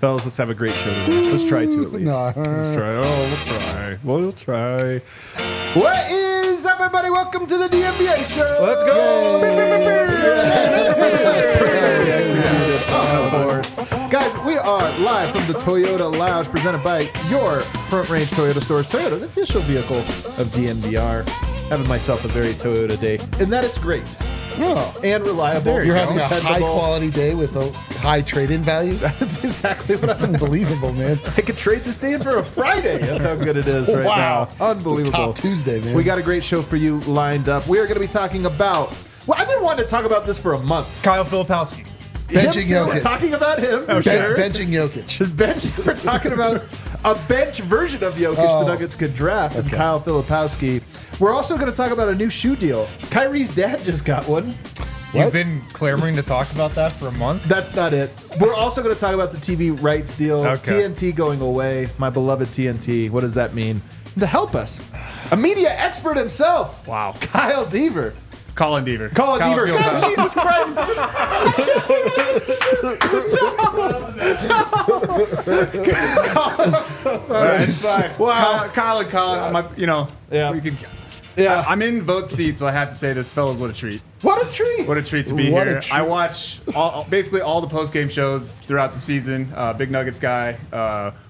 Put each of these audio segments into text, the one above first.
Fellas, let's have a great show today. Let's try to at least. Let's try. Oh, we'll try. What is up, everybody? Welcome to the DNVR show. Let's go. Of course. Guys, we are live from the Toyota Lounge, presented by your Front Range Toyota stores. Toyota, the official vehicle of DNVR. Having myself a very Toyota day, and that it's great. Oh. And reliable. You're having a high-quality day with a high trade-in value? That's exactly what That's unbelievable, man. I could trade this day in for a Friday. That's how good it is right now. Unbelievable. It's a top Tuesday, man. We got a great show for you lined up. We are going to be talking about... Well, I've been wanting to talk about this for a month. Kyle Filipowski. Benching Jokic. We're talking about him. Benching Jokic. We're talking about a bench version of Jokic the Nuggets could draft, and Kyle Filipowski. We're also going to talk about a new shoe deal. Kyrie's dad just got one. You've been clamoring to talk about that for a month? That's not it. We're also going to talk about the TV rights deal. Okay. TNT going away. My beloved TNT. What does that mean? To help us, a media expert himself. Wow. Kyle Deaver. Colin Deaver. Colin Deaver. God, Jesus Christ. Colin, I'm so sorry. It's fine. Wow. Kyle and Colin, Yeah. we can, Yeah. I'm in vote seat, so I have to say this, fellas, what a treat. What a treat. What a treat to be What a here. treat. I watch basically all the post-game shows throughout the season. Big Nuggets guy.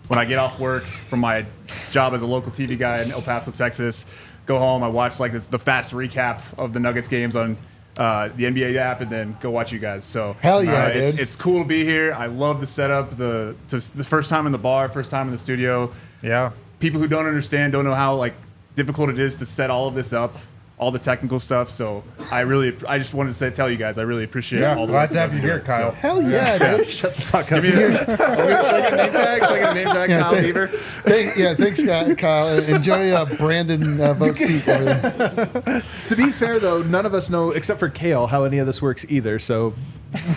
When I get off work from my job as a local TV guy in El Paso, Texas, go home, I watch the fast recap of the Nuggets games on the NBA app, and then go watch you guys. So Hell yeah, dude. it's cool to be here. I love the setup. The first time in the bar, first time in the studio. Yeah. People who don't understand don't know how difficult it is to set all of this up, all the technical stuff. So I just wanted to tell you guys, I really appreciate all the Glad to have you here, Kyle. Hell yeah, dude. Shut the fuck up. Should I get a name tag? Should I get a name tag? Kyle Deaver? Thanks, Kyle. Enjoy Brandon vote seat over there. To be fair, though, none of us know, except for Kale, how any of this works either. So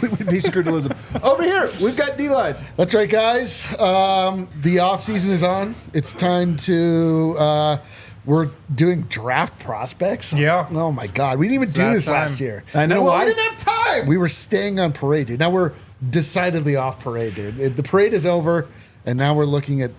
we'd be screwed to lose him. Over here, we've got D-Line. That's right, guys. The off season is on. It's time to... we're doing draft prospects. Yeah. Oh my God, we didn't even do that this time. last year. I know. You Well, why? we didn't have time. We were staying on parade, dude. Now we're decidedly off parade, dude. The parade is over, and now we're looking at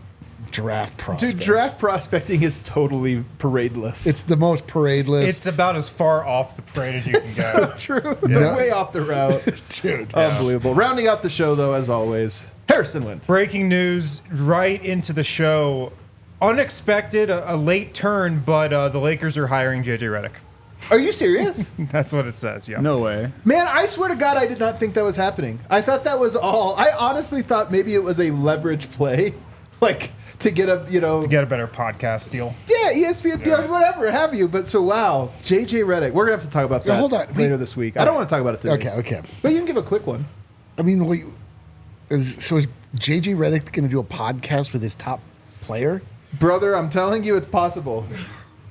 draft prospects. Dude, draft prospecting is totally paradeless. It's the most paradeless. It's about as far off the parade as you can so go. true. Yeah. They're way off the route. dude. Unbelievable. Rounding out the show, though, as always, Harrison Wind. Breaking news right into the show. Unexpected, a late turn, but the Lakers are hiring JJ Redick. Are you serious? That's what it says, yeah. No way. Man, I swear to God, I did not think that was happening. I thought that was all. I honestly thought maybe it was a leverage play, to get a, To get a better podcast deal. yeah, ESPN deal, whatever, have you. But so, wow, JJ Redick. We're going to have to talk about that hold on. later this week. I don't want to talk about it today. Okay. But you can give a quick one. I mean, is JJ Redick going to do a podcast with his top player? Brother, I'm telling you, it's possible.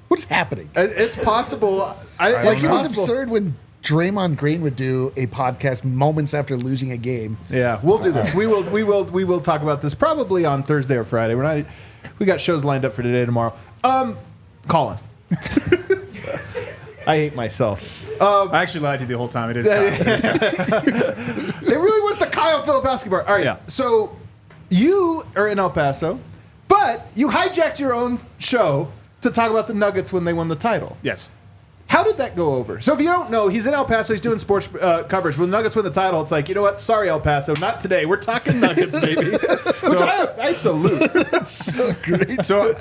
What's happening? It's possible. It was absurd when Draymond Green would do a podcast moments after losing a game. Yeah, we'll do this. We will talk about this probably on Thursday or Friday. We got shows lined up for today and tomorrow. Colin. I hate myself. I actually lied to you the whole time. It is Kyle. It really was the Kyle Filipowski part. All right. Yeah. So you are in El Paso, but you hijacked your own show to talk about the Nuggets when they won the title. Yes. How did that go over? So if you don't know, he's in El Paso. He's doing sports coverage. When the Nuggets win the title, it's like, you know what? Sorry, El Paso. Not today. We're talking Nuggets, baby. Which I salute. That's so great. So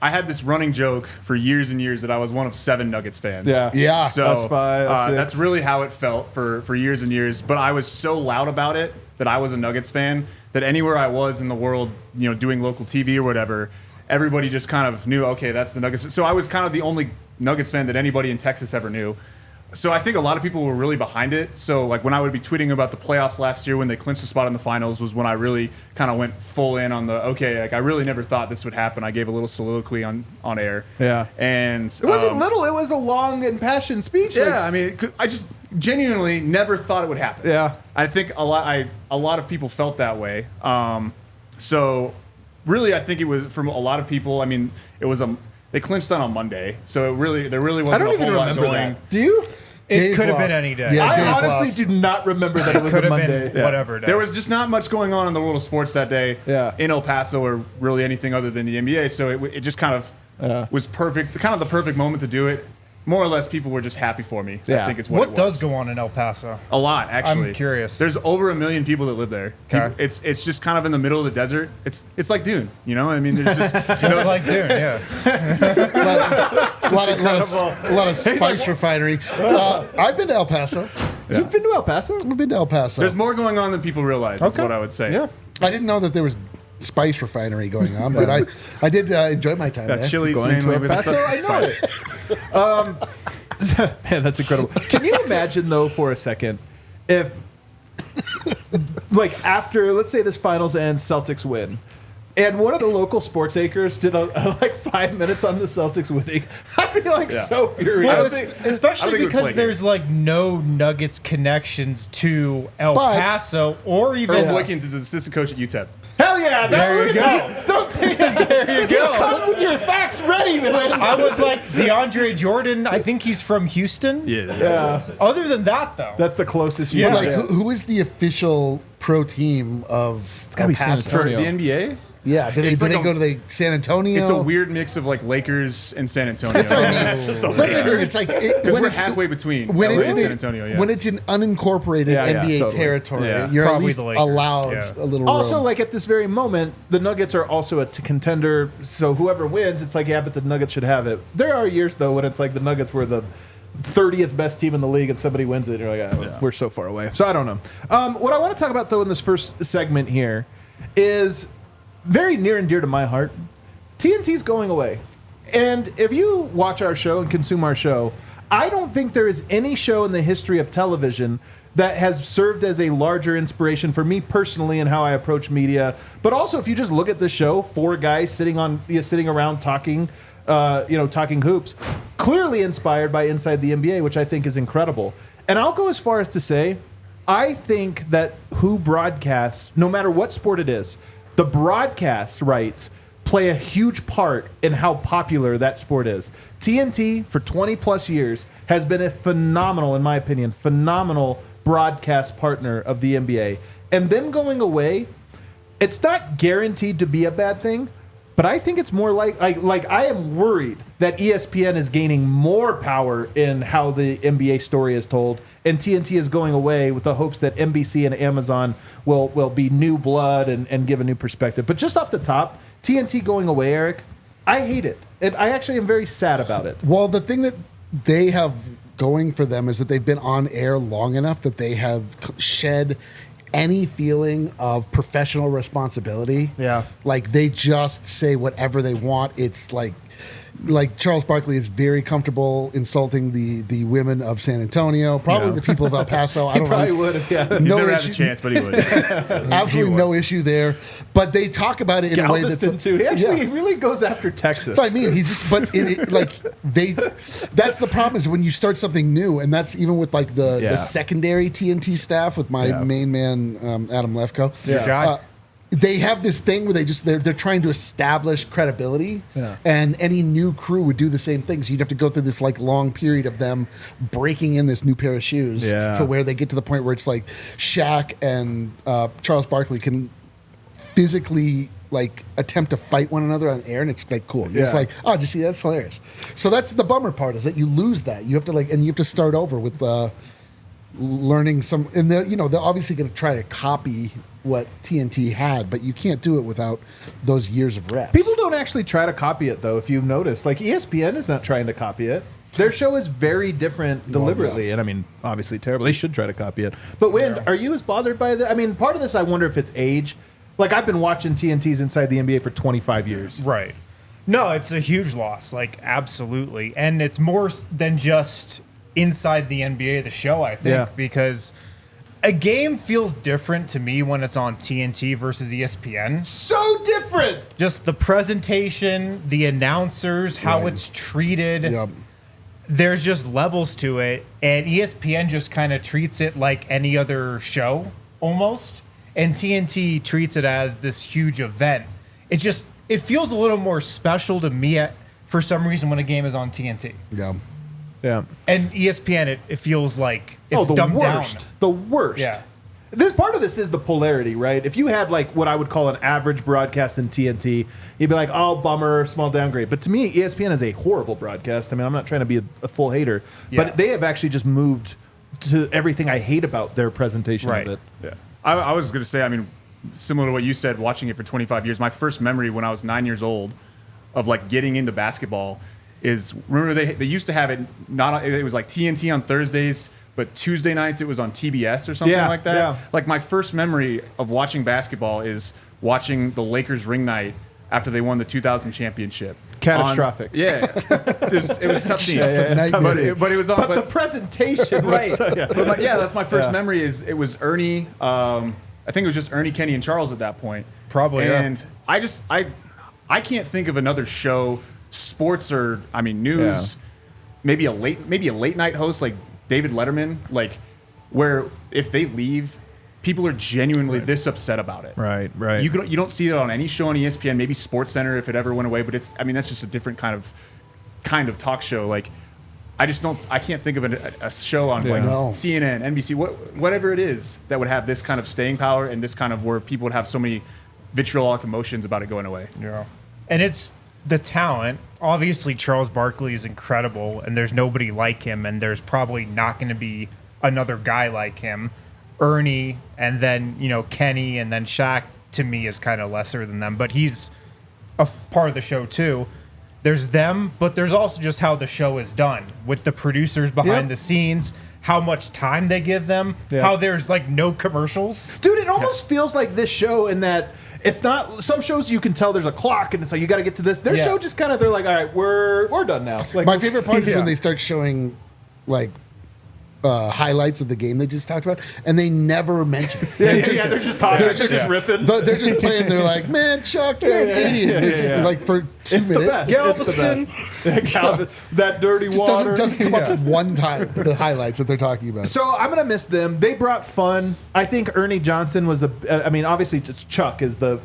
I had this running joke for years and years that I was one of 7 Nuggets fans. Yeah. So Us 5, us 6. that's really how it felt for years and years. But I was so loud about it that I was a Nuggets fan that anywhere I was in the world, doing local TV or whatever, everybody just kind of knew, okay, that's the Nuggets. So I was kind of the only Nuggets fan that anybody in Texas ever knew. So I think a lot of people were really behind it. So when I would be tweeting about the playoffs last year when they clinched the spot in the finals was when I really kind of went full in on I really never thought this would happen. I gave a little soliloquy on air. Yeah. And It wasn't little. It was a long, impassioned speech. Yeah, I mean, I just genuinely never thought it would happen. Yeah. I think a lot of people felt that way. So really, I think it was from a lot of people. I mean, they clinched on Monday, so there really wasn't I don't a even whole lot remember going. that. Do you? It Days could have lost. been any day. Yeah, I days honestly lost. do not remember that it was Could a have Monday. been whatever day. There was just not much going on in the world of sports that day in El Paso or really anything other than the NBA. So it just kind of was perfect, kind of the perfect moment to do it. More or less, people were just happy for me. Yeah. I think it's what it What was. does go on in El Paso? A lot, actually. I'm curious. There's over 1 million people that live there. Okay. It's just kind of in the middle of the desert. It's like Dune, you know? I mean, there's just Just like Dune, yeah. A lot of spice refinery. I've been to El Paso. You've been to El Paso? I've been to El Paso. there's more going on than people realize. Is Okay. what I would say. Yeah. I didn't know that there was spice refinery going on, but I did enjoy my time Got there. chilies Going to mainly El with Paso? I know spice. Man, that's incredible. Can you imagine, though, for a second, if, like, after, let's say this finals ends, Celtics win, and one of the local sports acres did like 5 minutes on the Celtics winning? I'd be like so furious. I don't Well, think- I don't especially think it would because play there's like no Nuggets connections to El But- Paso or even. Earl Boykins is an assistant coach at UTEP. Hell yeah! There you go. Don't take it. There you go. Come with your facts ready, man. I was like DeAndre Jordan. I think he's from Houston. Yeah, Other than that, though, that's the closest you Yeah. get. Like, who is the official pro team of gotta be El Paso? San For Antonio. the NBA, Yeah, do they It's like go a- to the San Antonio? it's a weird mix of like Lakers and San Antonio. That's what I mean. So that's what I mean. It's like Because when we're it's halfway between when LA it's and in San Antonio. Yeah. when it's in unincorporated Yeah, yeah, NBA totally. territory, Yeah. you're Probably at least the Lakers, allowed yeah. a little Also, room. like at this very moment, the Nuggets are also a contender. So whoever wins, it's like, yeah, but the Nuggets should have it. There are years though when it's like the Nuggets were the 30th best team in the league, and somebody wins it. You're like, we're so far away. So I don't know. What I want to talk about though in this first segment here is very near and dear to my heart. TNT's going away, and if you watch our show and consume our show, I don't think there is any show in the history of television that has served as a larger inspiration for me personally and how I approach media. But also, if you just look at the show, four guys sitting around talking, talking hoops, clearly inspired by Inside the NBA, which I think is incredible. And I'll go as far as to say, I think that who broadcasts, no matter what sport it is, the broadcast rights play a huge part in how popular that sport is. TNT, for 20 plus years, has been a phenomenal, in my opinion, phenomenal broadcast partner of the NBA. And them going away, it's not guaranteed to be a bad thing, but I think it's more like I am worried that ESPN is gaining more power in how the NBA story is told, and TNT is going away with the hopes that NBC and Amazon will be new blood and give a new perspective. But just off the top, TNT going away, Eric, I hate it. And I actually am very sad about it. Well, the thing that they have going for them is that they've been on air long enough that they have shed any feeling of professional responsibility. Yeah. Like they just say whatever they want. It's like Charles Barkley is very comfortable insulting the women of San Antonio, probably the people of El Paso. I He don't probably know. would have, yeah. He's No never had a issue. chance, but he would. Absolutely no issue there. But they talk about it in a way that's Galveston, too. He actually Yeah. he really goes after Texas. That's what I mean. He just, but that's the problem is when you start something new, and that's even with like the secondary TNT staff with my main man Adam Lefko. Your guy. They have this thing where they're trying to establish credibility, and any new crew would do the same thing. So you'd have to go through this like long period of them breaking in this new pair of shoes to where they get to the point where it's like Shaq and Charles Barkley can physically like attempt to fight one another on air, and it's like cool. You're just like, oh, did you see that? That's hilarious. So that's the bummer part, is that you lose that. You have to you have to start over with learning some, and they're obviously going to try to copy what TNT had, but you can't do it without those years of reps. People don't actually try to copy it, though, if you've noticed. Like, ESPN is not trying to copy it. Their show is very different deliberately, and I mean, obviously terrible. They should try to copy it. But, Wind, are you as bothered by that? I mean, part of this, I wonder if it's age. Like, I've been watching TNT's Inside the NBA for 25 years. Right. No, it's a huge loss. Like, absolutely. And it's more than just Inside the NBA, the show, I think, because a game feels different to me when it's on TNT versus ESPN. So different! Just the presentation, the announcers, how it's treated. Yep. There's just levels to it. And ESPN just kind of treats it like any other show, almost. And TNT treats it as this huge event. It feels a little more special to me for some reason when a game is on TNT. Yeah. Yeah. And ESPN, it feels like it's the dumbed worst. down. The worst. Yeah. This part of this is the polarity, right? If you had like what I would call an average broadcast in TNT, you'd be like, oh, bummer, small downgrade. But to me, ESPN is a horrible broadcast. I mean, I'm not trying to be a full hater, but they have actually just moved to everything I hate about their presentation of it. Yeah. I was going to say, I mean, similar to what you said, watching it for 25 years, my first memory when I was 9 years old of like getting into basketball is, remember they used to have it, it was like TNT on Thursdays, but Tuesday nights it was on TBS or something like that. Yeah. Like my first memory of watching basketball is watching the Lakers ring night after they won the 2000 championship. Catastrophic. It was tough scenes. But it was on. But the presentation, right? But that's my first memory. Is it was Ernie? I think it was just Ernie, Kenny, and Charles at that point. Probably. And I can't think of another show, sports or news, maybe a late night host like David Letterman, like where if they leave, people are genuinely this upset about it. Right. You don't see that on any show on ESPN. Maybe SportsCenter if it ever went away, but that's just a different kind of talk show. Like I can't think of a show on CNN, NBC, whatever it is that would have this kind of staying power and this kind of where people would have so many vitriolic emotions about it going away. Yeah. And it's the talent. Obviously, Charles Barkley is incredible, and there's nobody like him, and there's probably not going to be another guy like him. Ernie, and then Kenny, and then Shaq to me is kind of lesser than them, but he's a part of the show too. There's them, but there's also just how the show is done with the producers behind the scenes, how much time they give them, how there's like no commercials. Dude, it almost feels like this show in that it's not. Some shows you can tell there's a clock and it's like you got to get to this. Their show just kind of they're like, all right, we're done now. Like, my favorite part is when they start showing like highlights of the game they just talked about, and they never mention it. They're just talking. They're just riffing. They're just playing. They're like, man, Chuck, you're an idiot. Like for 2 minutes. The best. Galveston. It's the best. That dirty water. Doesn't come up one time, the highlights that they're talking about. So I'm going to miss them. They brought fun. I think Ernie Johnson was obviously just Chuck is the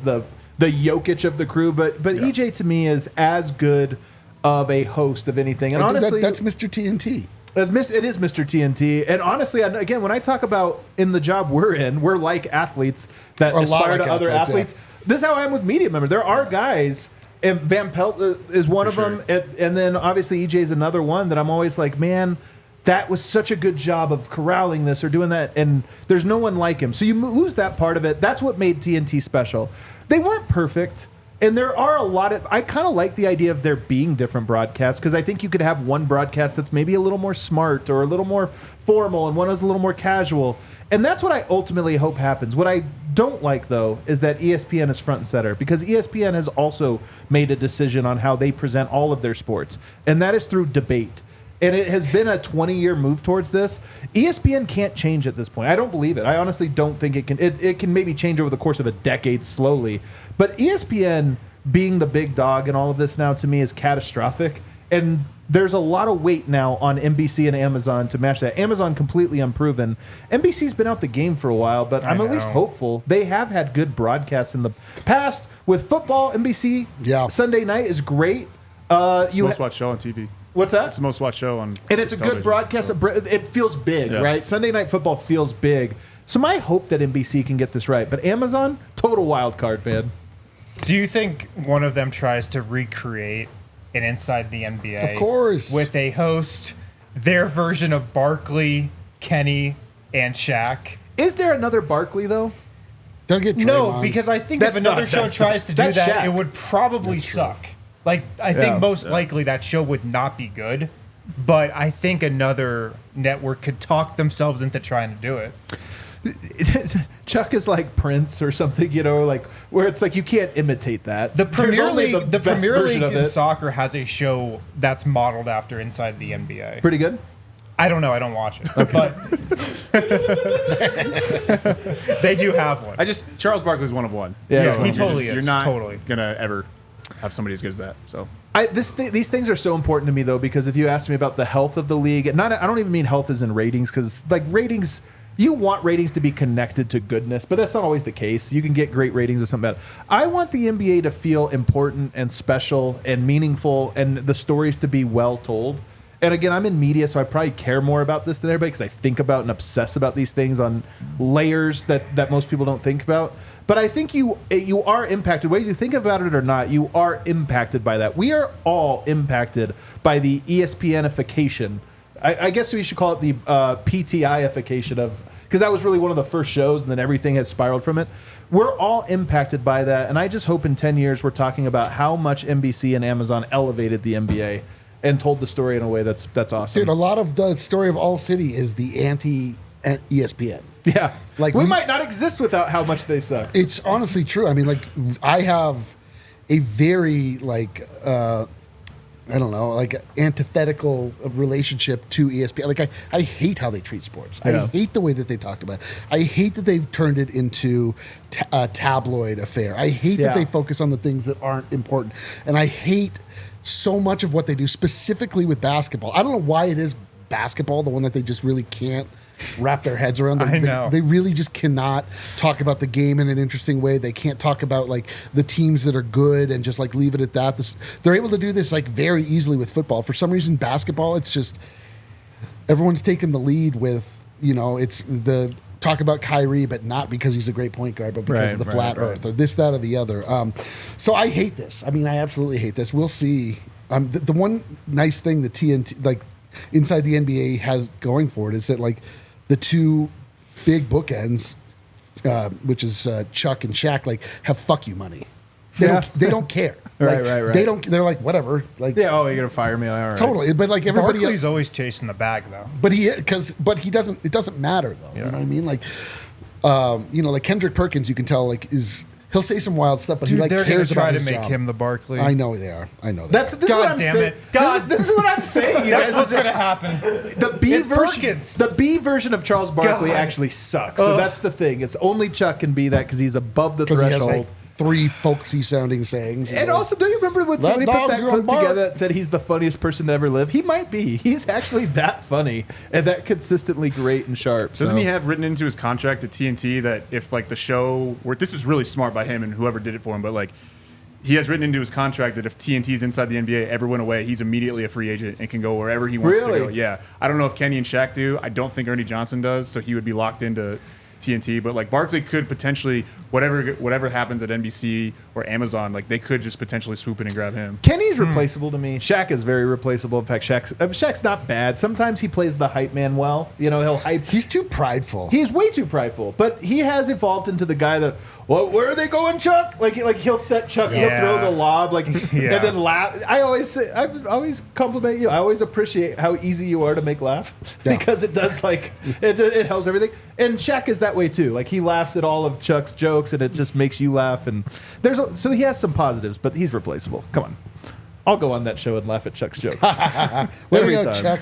Jokic of the crew, but EJ to me is as good of a host of anything. And honestly, that's Mr. TNT. It is Mr. TNT. And honestly, again, when I talk about in the job we're in, we're like athletes that aspire to other athletes. This is how I am with media members. There are guys, and Van Pelt is one of them, and then obviously EJ is another one that I'm always like, man, that was such a good job of corralling this or doing that, and there's no one like him. So you lose that part of it. That's what made TNT special. They weren't perfect. And there are a lot of, I kind of like the idea of there being different broadcasts because I think you could have one broadcast that's maybe a little more smart or a little more formal and one that's a little more casual. And that's what I ultimately hope happens. What I don't like, though, is that ESPN is front and center because ESPN has also made a decision on how they present all of their sports. And that is through debate. And it has been a 20-year move towards this. ESPN can't change at this point. I don't believe it. I honestly don't think it can. It can maybe change over the course of a decade slowly. But ESPN being the big dog in all of this now, to me, is catastrophic. And there's a lot of weight now on NBC and Amazon to match that. Amazon completely unproven. NBC's been out the game for a while, but I'm at least hopeful. They have had good broadcasts in the past. With football, NBC Sunday night is great. It's the most watched show on TV. What's that? It's the most watched show on and it's a television. Good broadcast. It feels big, right? Sunday Night Football feels big. So my hope that NBC can get this right. But Amazon, total wild card, man. Do you think one of them tries to recreate an Inside the NBA? Of course. With a host, their version of Barkley, Kenny, and Shaq? Is there another Barkley, though? Don't get No, because I think if another show tries to do that, Shaq. it would probably suck. Like, I think most likely that show would not be good, but I think another network could talk themselves into trying to do it. Chuck is like Prince or something, like where it's like you can't imitate that. The Premier League in soccer has a show that's modeled after Inside the NBA. Pretty good. I don't know. I don't watch it, but they do have one. Charles Barkley's one of one. Yeah, so he totally is. You're not totally gonna ever have somebody as good as that. So these things are so important to me though, because if you ask me about the health of the league, I don't even mean health as in ratings, because like ratings, you want ratings to be connected to goodness, but that's not always the case. You can get great ratings or something bad. I want the NBA to feel important and special and meaningful, and the stories to be well told. and again, I'm in media, so I probably care more about this than everybody because I think about and obsess about these things on layers that most people don't think about. But I think you are impacted, whether you think about it or not, you are impacted by that. We are all impacted by the ESPN-ification. I guess we should call it the PTI-ification of, because that was really one of the first shows, and then everything has spiraled from it. We're all impacted by that, and I just hope in 10 years we're talking about how much NBC and Amazon elevated the NBA and told the story in a way that's awesome. Dude, a lot of the story of ALLCITY is the anti-ESPN. Yeah. Like we might not exist without how much they suck. It's honestly true. I mean, like, I have a very, like, I don't know, like antithetical relationship to ESPN. Like, I hate how they treat sports. Yeah. I hate the way that they talked about it. I hate that they've turned it into a tabloid affair. I hate that they focus on the things that aren't important. And I hate so much of what they do, specifically with basketball. I don't know why it is basketball, the one that they just really can't wrap their heads around. I know. They really just cannot talk about the game in an interesting way. They can't talk about like the teams that are good and just like leave it at that. They're able to do this like very easily with football. For some reason, basketball, it's just everyone's taken the lead with, you know, it's the talk about Kyrie, but not because he's a great point guard, but because of the flat earth or this, that, or the other. So I hate this. I mean, I absolutely hate this. We'll see. The one nice thing that TNT, like inside the NBA has going for it is that like the two big bookends, which is Chuck and Shaq, like have fuck you money. They don't care. Like, Right. They don't. They're like whatever. Like Yeah. Oh, you're gonna fire me? All right. totally. But like everybody, Barkley's always chasing the bag, though. but he doesn't. It doesn't matter though. You know what I mean? Like, you know, like Kendrick Perkins, you can tell like he'll say some wild stuff, but Dude, he like they're gonna cares try about to his make job. him the Barkley. I know they are. I know they This is what God I'm damn saying. it. God. This is what I'm saying. You That's guys. what's gonna happen. The B It's version. Perkins. The B version of Charles Barkley God. actually sucks. So that's the thing. It's only Chuck can be that because he's above the because he has threshold. like 3 folksy sounding sayings. And also, don't you remember when somebody put that clip together that said he's the funniest person to ever live? He might be. He's actually that funny and that consistently great and sharp. Doesn't he have written into his contract at TNT that if like the show were, this was really smart by him and whoever did it for him, but like he has written into his contract that if TNT's inside the NBA ever went away, he's immediately a free agent and can go wherever he wants to go. Yeah. I don't know if Kenny and Shaq do. I don't think Ernie Johnson does, so he would be locked into TNT, but like Barkley could potentially whatever happens at NBC or Amazon, like they could just potentially swoop in and grab him. Kenny's replaceable to me. Shaq is very replaceable. In fact, Shaq's not bad. Sometimes he plays the hype man well. You know, he'll hype. He's too prideful. He's way too prideful, but he has evolved into the guy that, well, where are they going, Chuck? Like he'll set Chuck, he'll throw the lob, like, and then laugh. I always compliment you. I always appreciate how easy you are to make laugh because it does like it helps everything. And Shaq is that way too. Like he laughs at all of Chuck's jokes, and it just makes you laugh. And so he has some positives, but he's replaceable. Come on. I'll go on that show and laugh at Chuck's jokes. Way to go, Chuck.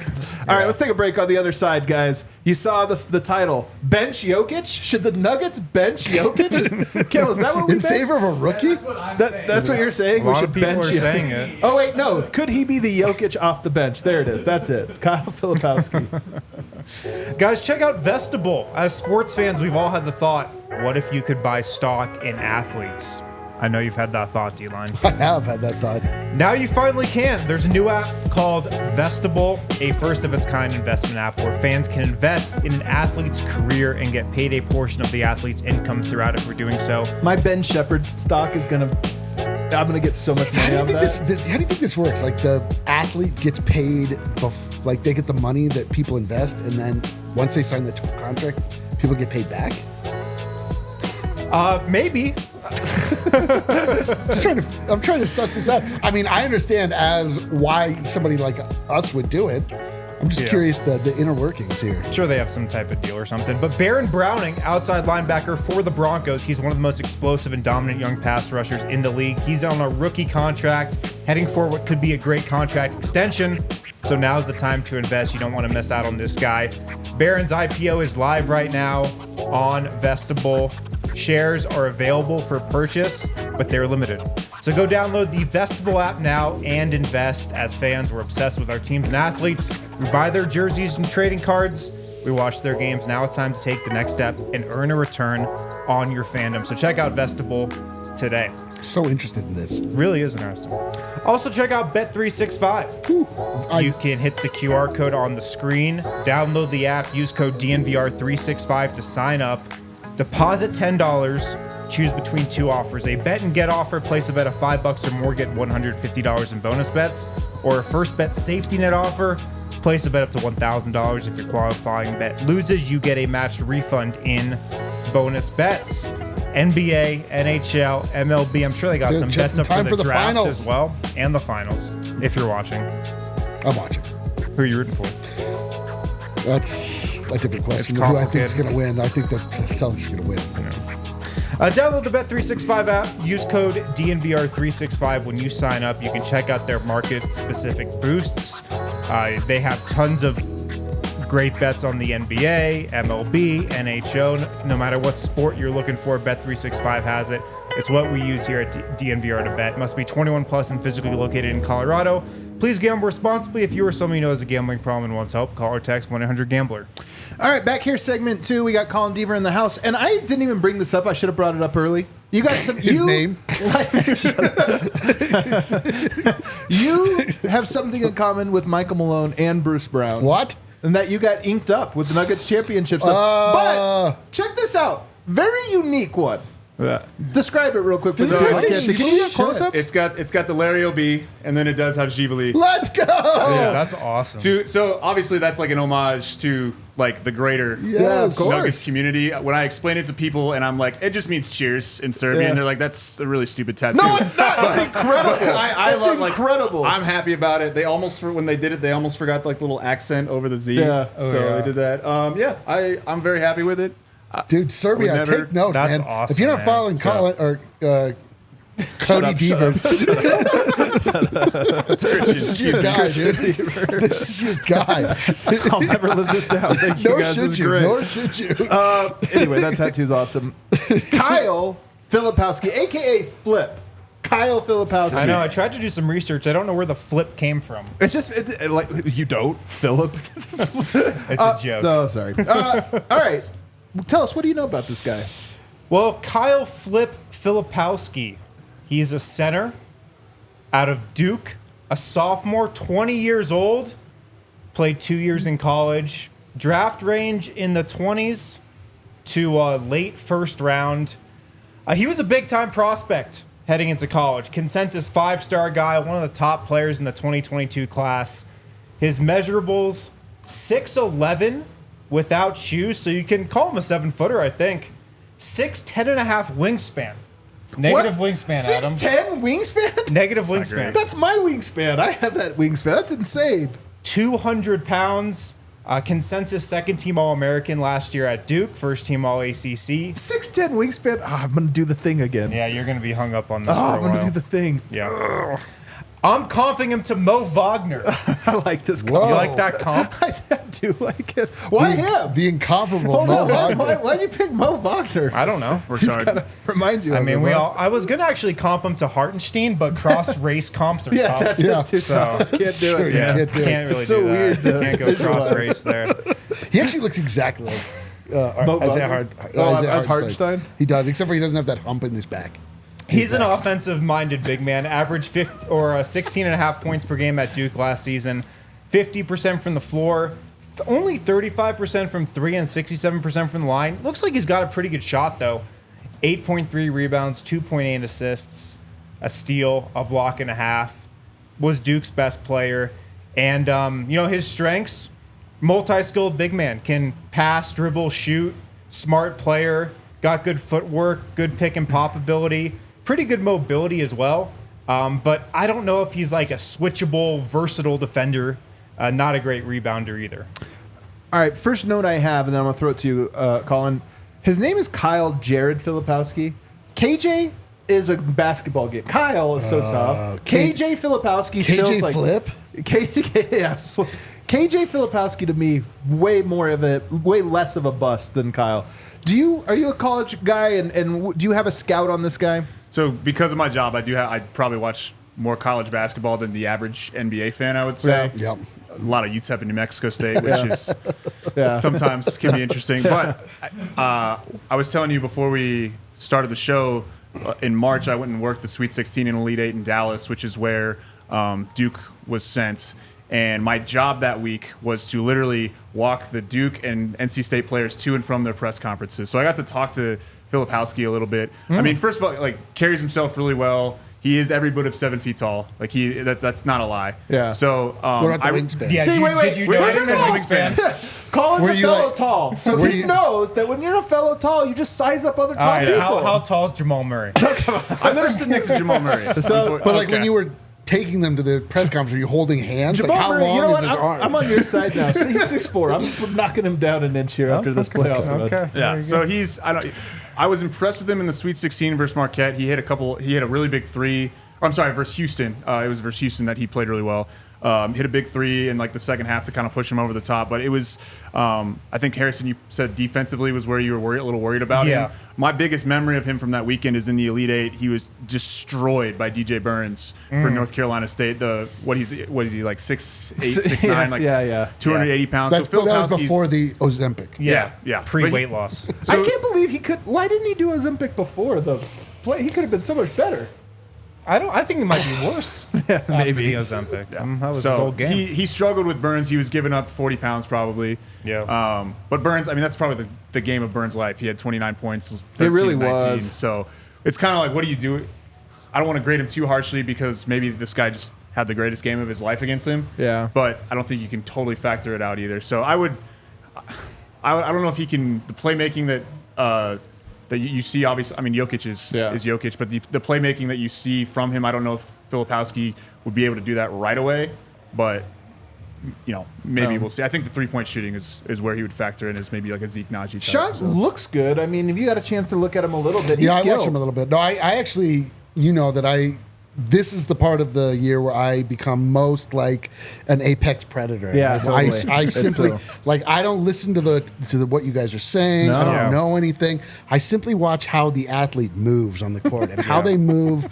All right, let's take a break. On the other side, guys. You saw the title. Bench Jokic? Should the Nuggets bench Jokic? Kel, is that what we In favor of a rookie? That's what you're saying? A lot We should of people bench are Jokic. saying it. Oh, wait, no. Could he be the Jokic off the bench? There it is. That's it. Kyle Filipowski. Guys, check out Vestibule. As sports fans, we've all had the thought, what if you could buy stock in athletes? I know you've had that thought, D-Line. I have had that thought. Now you finally can. There's a new app called Vestibule, a first-of-its-kind investment app where fans can invest in an athlete's career and get paid a portion of the athlete's income throughout it for doing so. My Ben Shepherd stock is going to... I'm going to get so much How money do you out of think that. how do you think this works? Like the athlete gets paid, like they get the money that people invest, and then once they sign the contract, people get paid back? Maybe. I'm trying to suss this out. I mean, I understand as why somebody like us would do it. I'm just curious the inner workings here. Sure, they have some type of deal or something. But Baron Browning, outside linebacker for the Broncos, he's one of the most explosive and dominant young pass rushers in the league. He's on a rookie contract, heading for what could be a great contract extension. So now's the time to invest. You don't want to miss out on this guy. Baron's IPO is live right now on Vestibule. Shares are available for purchase, but they're limited. So go download the Vestibule app now and invest. As fans, we're obsessed with our teams and athletes. We buy their jerseys and trading cards. We watch their games. Now it's time to take the next step and earn a return on your fandom. So check out Vestibule today. So interested in this. Really is interesting. Also, check out Bet365. You can hit the QR code on the screen, download the app, use code DNVR365 to sign up. Deposit $10, choose between 2 offers. A bet and get offer, place a bet of $5 or more, get $150 in bonus bets. Or a first bet safety net offer, place a bet up to $1,000. If your qualifying bet loses, you get a matched refund in bonus bets. NBA, NHL, MLB. I'm sure they got some bets up for the draft finals as well. And the finals, if you're watching. I'm watching. Who are you rooting for? That's a different question. Who I think is going to win? I think the Celtics are going to win. Download the Bet365 app. Use code DNVR365 when you sign up. You can check out their market-specific boosts. They have tons of great bets on the NBA, MLB, NHL. No matter what sport you're looking for, Bet365 has it. It's what we use here at DNVR to bet. Must be 21 plus and physically located in Colorado. Please gamble responsibly. If you or someone you know has a gambling problem and wants help, call or text 1-800-GAMBLER. All right, back here, segment 2. We got Colin Deaver in the house, and I didn't even bring this up. I should have brought it up early. You got some. His name. You have something in common with Michael Malone and Bruce Brown. What? And that you got inked up with the Nuggets championship stuff. But check this out. Very unique one. Describe it real quick. For the podcast. Can you get close up? It's got the Larry O.B. and then it does have Givali. Let's go. Yeah, that's awesome. So obviously that's like an homage to like the greater Yes. Nuggets community. When I explain it to people and I'm like, it just means cheers in Serbian, they're like, that's a really stupid tattoo. No, it's not. It's incredible. I That's love incredible. I'm happy about it. They almost when they did it, they almost forgot like the little accent over the Z. Yeah. They did that. I'm very happy with it. Dude, Serbia, take note, That's man. awesome, If you're not man. following Colin or Cody Deaver, It's Christian. this is your guy, dude. This is your guy. I'll never live this down. Thank you Nor guys. This should is you. great. Nor should you. Anyway, that tattoo's awesome. Kyle Filipowski, a.k.a. Flip. Kyle Filipowski. I know. I tried to do some research. I don't know where the flip came from. It's just like you don't, Philip. It's a joke. No, sorry. All right. Tell us, what do you know about this guy? Well, Kyle Filipowski. He's a center out of Duke, a sophomore, 20 years old, played 2 years in college, draft range in the 20s to late first round. He was a big-time prospect heading into college. Consensus 5-star guy, one of the top players in the 2022 class. His measurables, 6'11", without shoes, so you can call him a 7-footer, I think. 6'10" and a half wingspan. Negative wingspan, Adam. 6'10" wingspan? Negative wingspan. That's my wingspan. I have that wingspan. That's insane. 200 pounds. Consensus second-team All-American last year at Duke. First-team All-ACC. 6'10" wingspan. I'm going to do the thing again. Yeah, you're going to be hung up on this for a I'm going to while. do the thing. Yeah. I'm comping him to Mo Wagner. I like this Whoa. comp. You like that comp? I do like it. Why him? The incomparable Hold Mo on, Wagner. why'd you pick Mo Wagner? I don't know. Just kind of reminds you I of mean, him, huh? I was going to actually comp him to Hartenstein, but cross-race comps are Yeah, tough. that's just too tough. Can't do Sure, it. you Yeah, can't do it. can't really It's so do that. weird to Can't go visualize. cross-race there. He actually looks exactly like Mo Isaiah Wagner? As Hartenstein? He does, except for he doesn't have that hump in his back. He's an offensive-minded big man. Averaged 16 and a half points per game at Duke last season. 50% from the floor. Only 35% from three and 67% from the line. Looks like he's got a pretty good shot, though. 8.3 rebounds, 2.8 assists, a steal, a block and a half. Was Duke's best player. And, his strengths, multi-skilled big man. Can pass, dribble, shoot. Smart player. Got good footwork, good pick and pop ability. Pretty good mobility as well. But I don't know if he's like a switchable, versatile defender. Not a great rebounder either. All right, first note I have, and then I'm going to throw it to you, Colin. His name is Kyle Jared Filipowski. KJ is a basketball game. Kyle is so tough. KJ Filipowski feels KJ like... Flip? KJ Filipowski to me, way less of a bust than Kyle. Are you a college guy, and do you have a scout on this guy? So because of my job, I probably watch more college basketball than the average NBA fan, I would say. Yeah. Yep. A lot of UTEP and New Mexico State, which is sometimes can be interesting. But I was telling you before we started the show, in March, I went and worked the Sweet 16 and Elite 8 in Dallas, which is where Duke was sent. And my job that week was to literally walk the Duke and NC State players to and from their press conferences. So I got to talk to Filipowski a little bit. I mean, first of all, like, carries himself really well. He is every bit of 7 feet tall. Like, that's not a lie. Yeah. So What about the wingspan? Yeah, See, wait, did you wait, notice wait, his wait, wingspan? Colin's Were a you fellow like- tall, so were he you- knows that when you're a fellow tall, you just size up other tall All right, people. how tall is Jamal Murray? I never stood next to Jamal Murray. So- But like when you were taking them to the press conference, were you holding hands? Jamal Like how Murray, long you know is what? his arm? I'm on your side now. So he's 6'4". I'm knocking him down an inch here after this playoff run. Okay. Yeah. So I was impressed with him in the Sweet 16 versus Marquette. He hit a really big three. I'm sorry, versus Houston. It was versus Houston that he played really well. Hit a big three in like the second half to kind of push him over the top. But it was, I think Harrison, you said defensively was where you were a little worried about him. My biggest memory of him from that weekend is in the Elite Eight. He was destroyed by DJ Burns for North Carolina State. What is he like 6'8", 6'9", like 280 pounds. That was before the Ozempic. Yeah. Pre-weight loss. I can't believe he could. Why didn't he do Ozempic before though? He could have been so much better. I think it might be worse. Maybe. The Ozempic. That was his whole So game. he struggled with Burns. He was giving up 40 pounds probably. Yeah. But Burns, I mean, that's probably the game of Burns' life. He had 29 points. 13, It really 19. was. So it's kind of like, what do you do? I don't want to grade him too harshly because maybe this guy just had the greatest game of his life against him. Yeah. But I don't think you can totally factor it out either. So I don't know if he can, the playmaking that you see, obviously, I mean, Jokic is Jokic, but the playmaking that you see from him, I don't know if Filipowski would be able to do that right away, but maybe we'll see. I think the 3-point shooting is where he would factor in as maybe like a Zeke Naji type. Shot looks good. I mean, if you got a chance to look at him a little bit, he's I skilled. watched him a little bit. No, I actually, this is the part of the year where I become most like an apex predator. Yeah, totally. I It's simply true. I don't listen to what you guys are saying. No. I don't Yeah. know anything. I simply watch how the athlete moves on the court and how they move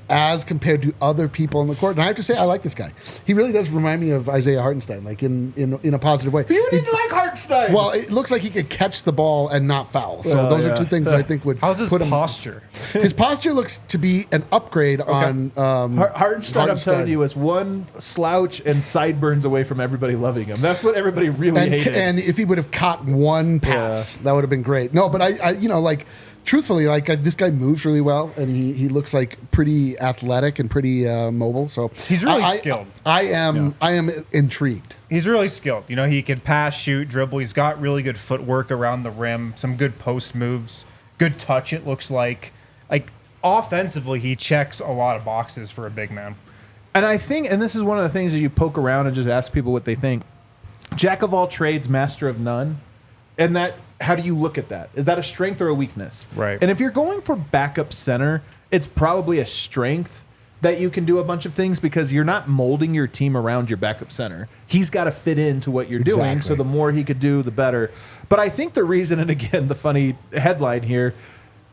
as compared to other people on the court. And I have to say, I like this guy. He really does remind me of Isaiah Hartenstein, like in a positive way. You didn't like Hartenstein. Well, it looks like he could catch the ball and not foul. So those are two things that I think would How's his put him. posture? His posture looks to be an upgrade on Hartenstein, I'm telling you, is one slouch and sideburns away from everybody loving him. That's what everybody really hated. And if he would have caught one pass, that would have been great. No, but I truthfully, this guy moves really well, and he looks like pretty athletic and pretty mobile. So He's really skilled. I am intrigued. He's really skilled. He can pass, shoot, dribble. He's got really good footwork around the rim, some good post moves, good touch, it looks like. Offensively, he checks a lot of boxes for a big man. And I think, and this is one of the things that you poke around and just ask people what they think. Jack of all trades, master of none. And how do you look at that? Is that a strength or a weakness? Right. And if you're going for backup center, it's probably a strength that you can do a bunch of things because you're not molding your team around your backup center. He's got to fit into what you're doing. So the more he could do, the better. But I think the reason, and again, the funny headline here,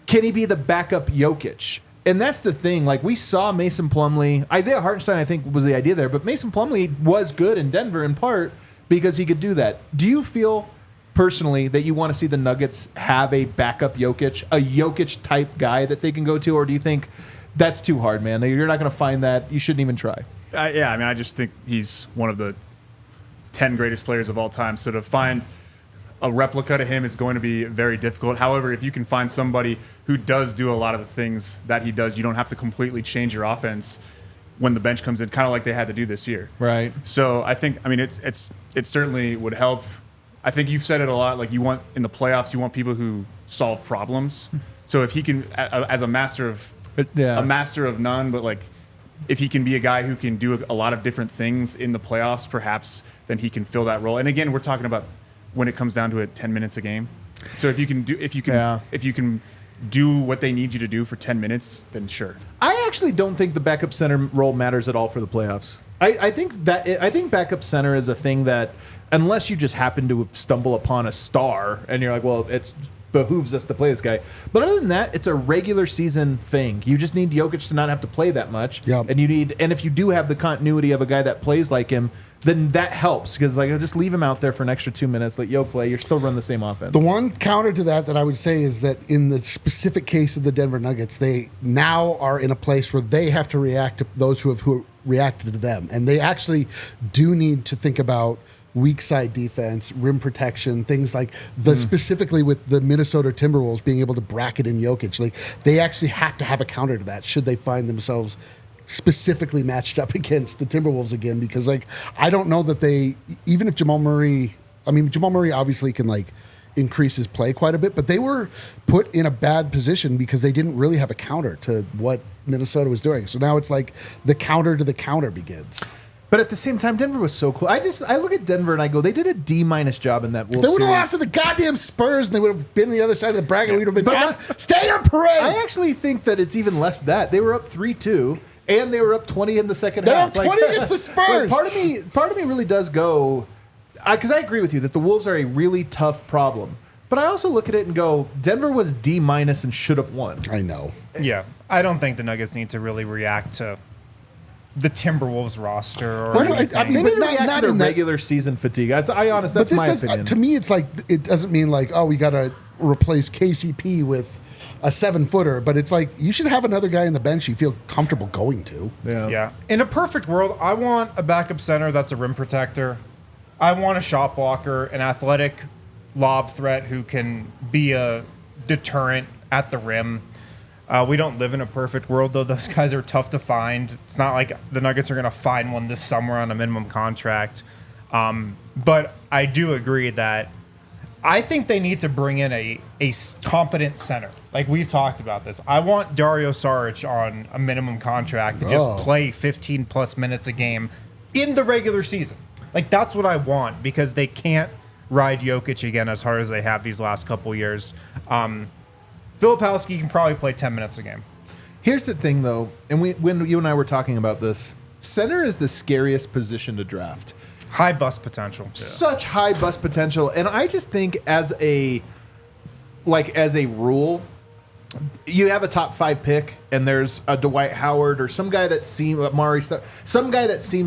can he be the backup Jokic? And that's the thing. Like, we saw Mason Plumlee. Isaiah Hartenstein, I think, was the idea there. But Mason Plumlee was good in Denver in part because he could do that. Do you feel personally that you want to see the Nuggets have a backup Jokic, a Jokic-type guy that they can go to? Or do you think that's too hard, man? You're not going to find that. You shouldn't even try. I just think he's one of the 10 greatest players of all time. So to find a replica to him is going to be very difficult. However, if you can find somebody who does do a lot of the things that he does, you don't have to completely change your offense when the bench comes in, kind of like they had to do this year. Right. So I think, it certainly would help. I think you've said it a lot. Like, you want in the playoffs, you want people who solve problems. So if he can, as a master of none, but like, if he can be a guy who can do a lot of different things in the playoffs, perhaps then he can fill that role. And again, we're talking about when it comes down to it, 10 minutes a game. So if you can do what they need you to do for 10 minutes, then sure. I actually don't think the backup center role matters at all for the playoffs. I think backup center is a thing that, unless you just happen to stumble upon a star and you're like, well, it's behooves us to play this guy. But other than that, it's a regular season thing. You just need Jokic to not have to play that much. Yep. And if you do have the continuity of a guy that plays like him, then that helps, because like just leave him out there for an extra 2 minutes, let Yo play. You're still running the same offense. The one counter to that I would say is that in the specific case of the Denver Nuggets, they now are in a place where they have to react to those who reacted to them, and they actually do need to think about weak side defense, rim protection, things like specifically with the Minnesota Timberwolves being able to bracket in Jokic. Like, they actually have to have a counter to that should they find themselves specifically matched up against the Timberwolves again, because like I don't know that they, even if Jamal Murray obviously can like increase his play quite a bit, but they were put in a bad position because they didn't really have a counter to what Minnesota was doing. So now it's like the counter to the counter begins. But at the same time, Denver was so close. I look at Denver and I go, they did a D- job in that Wolves They would have series. lost to the goddamn Spurs, and they would have been on the other side of the bracket. We'd have been stay on parade. I actually think that it's even less that. They were up 3-2, and they were up 20 in the second They're half. up 20 against the Spurs. Like, part of me really does go, because I agree with you that the Wolves are a really tough problem. But I also look at it and go, Denver was D- and should have won. I know. Yeah, I don't think the Nuggets need to really react to the Timberwolves roster or Well, I anything. mean, They but need to react not to in the that- regular season fatigue. That's But my does, opinion. to me, it's like it doesn't mean like, oh, we got to replace KCP with a 7-footer, but it's like you should have another guy on the bench you feel comfortable going to. Yeah. In a perfect world, I want a backup center that's a rim protector. I want a shot blocker, an athletic lob threat who can be a deterrent at the rim. We don't live in a perfect world, though. Those guys are tough to find. It's not like the Nuggets are going to find one this summer on a minimum contract. But I do agree that I think they need to bring in a competent center. Like, we've talked about this. I want Dario Saric on a minimum contract to just play 15-plus minutes a game in the regular season. Like, that's what I want, because they can't ride Jokic again as hard as they have these last couple years. Filipowski can probably play 10 minutes a game. Here's the thing, though, and when you and I were talking about this, center is the scariest position to draft. High bust potential. Such high bust potential, and I just think as a rule, you have a top 5 pick, and there's a Dwight Howard or some guy that seems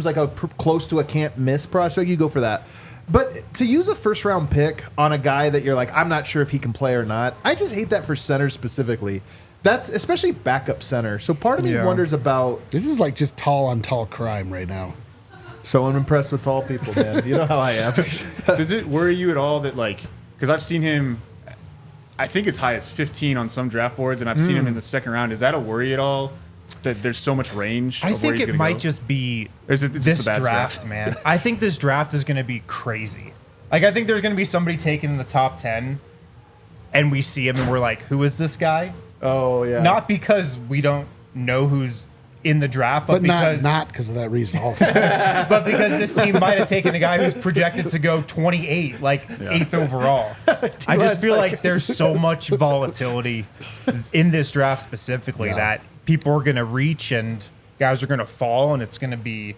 like a close to a can't miss prospect. You go for that. But to use a first round pick on a guy that you're like, I'm not sure if he can play or not, I just hate that for center specifically. That's especially backup center. So part of me wonders about. This is like just tall on tall crime right now. So I'm impressed with tall people, man. You know how I am. Does it worry you at all that, like, because I've seen him, I think as high as 15 on some draft boards, and I've seen him in the second round. Is that a worry at all? That there's so much range? I of where think he's it gonna might go? just be Or is it just this a bad draft, man. I think this draft is going to be crazy. Like, I think there's going to be somebody taken in the top 10, and we see him, and we're like, who is this guy? Oh, yeah. Not because we don't know who's in the draft, but because not because of that reason also. but because this team might have taken a guy who's projected to go 28, like 8th overall. I just feel like there's so much volatility in this draft specifically that people are going to reach and guys are going to fall, and it's going to be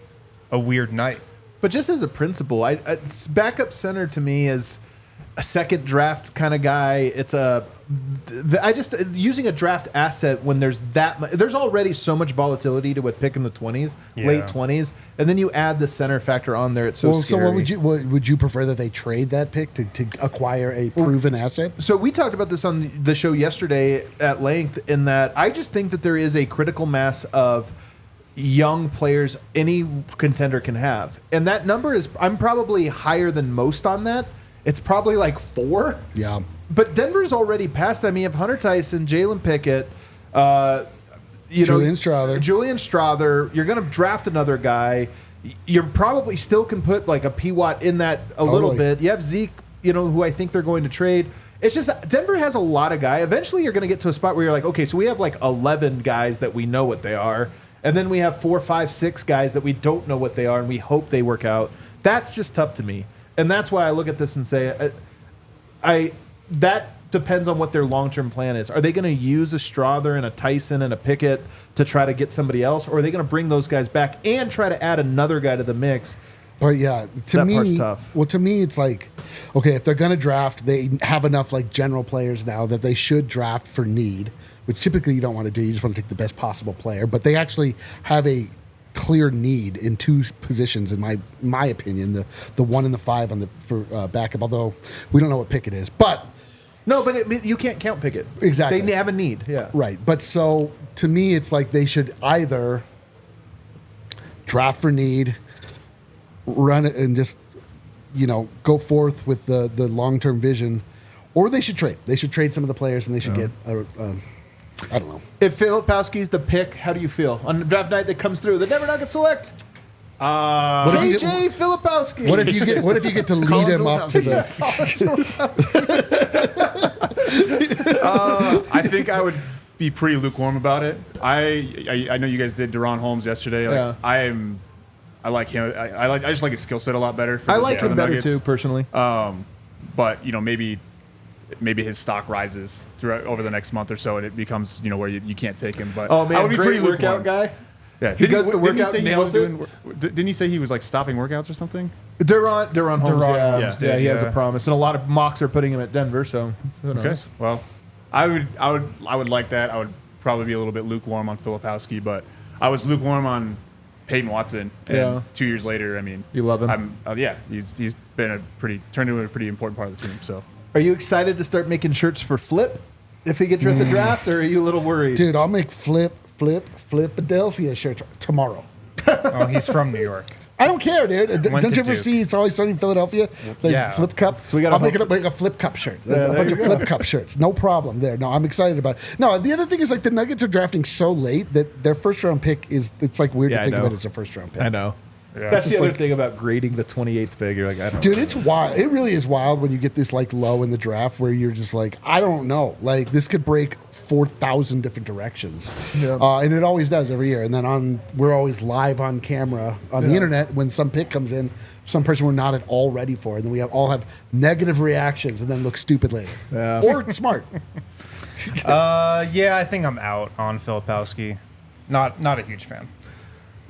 a weird night. But just as a principle, backup center to me is a second draft kind of guy. It's using a draft asset when there's there's already so much volatility to a pick in the 20s, late 20s, and then you add the center factor on there. It's so scary. So would you prefer that they trade that pick to acquire a proven asset? So we talked about this on the show yesterday at length, in that I just think that there is a critical mass of young players any contender can have, and that number is, I'm probably higher than most on that. It's probably like 4. Yeah. But Denver's already past that. I mean, you have Hunter Tyson, Jalen Pickett, Julian Strawther. You're going to draft another guy. You probably still can put like a P-Watt in that a little bit. You have Zeke, who I think they're going to trade. It's just Denver has a lot of guys. Eventually, you're going to get to a spot where you're like, okay, so we have like 11 guys that we know what they are. And then we have 4, 5, 6 guys that we don't know what they are, and we hope they work out. That's just tough to me. And that's why I look at this and say, that depends on what their long-term plan is. Are they going to use a Strawther and a Tyson and a Pickett to try to get somebody else? Or are they going to bring those guys back and try to add another guy to the mix But yeah, to That me, part's tough. well, to me, it's like, okay, if they're going to draft, they have enough like general players now that they should draft for need, which typically you don't want to do. You just want to take the best possible player. But they actually have a clear need in two positions, in my opinion, the 1 and the 5 on the for backup. Although we don't know what pick it is, but No, but you can't count Pickett. Exactly. They have a need. Yeah. right. But so to me, it's like they should either draft for need, run it, and just go forth with the long-term vision, or they should trade. They should trade some of the players, and they should get I don't know. If Filipowski's the pick, how do you feel on the draft night that comes through? The Denver Nuggets select What if you get- JJ Filipowski. What if you get to lead him up to the? I think I would be pretty lukewarm about it. I know you guys did Deron Holmes yesterday. Like, Yeah. I like him. I just like his skill set a lot better. I like for him the better Nuggets. too, personally. But maybe his stock rises throughout over the next month or so, and it becomes where you can't take him. But Oh man, I would be great pretty workout lukewarm. guy. Yeah, He does the workout, nails it. Didn't he say he was like stopping workouts or something? Deron Holmes. Deron Yeah, Holmes yeah, did, he has a yeah. promise, and a lot of mocks are putting him at Denver. So who knows? Okay. Well, I would like that. I would probably be a little bit lukewarm on Filipowski, but I was lukewarm on Peyton Watson. And Yeah. 2 years later, I mean, You love him? he's been turned into a pretty important part of the team. So Are you excited to start making shirts for Flip if he gets the draft, or are you a little worried? Dude, I'll make Philadelphia shirts tomorrow. Oh, he's from New York. I don't care, dude. Went Don't to you ever Duke. see It's Always Sunny in Philadelphia? The Yeah. flip cup. So we gotta I'll make hope- it a flip cup shirt. Yeah, a there bunch you of go. flip cup shirts. No problem there. No, I'm excited about it. No, the other thing is like the Nuggets are drafting so late that their first round pick it's like weird Yeah, to I think of know. it as a first round pick. I know. Yeah. That's It's the other like- thing about grading the 28th pick. You're like, I don't Dude, know. it's wild. It really is wild when you get this like low in the draft where you're just like, I don't know. Like this could break 4,000 different directions. Yeah. And it always does every year. And then we're always live on camera on the internet when some pick comes in, some person we're not at all ready for. And then we all have negative reactions and then look stupid later. Yeah. Or smart. Yeah, I think I'm out on Filipowski. Not a huge fan.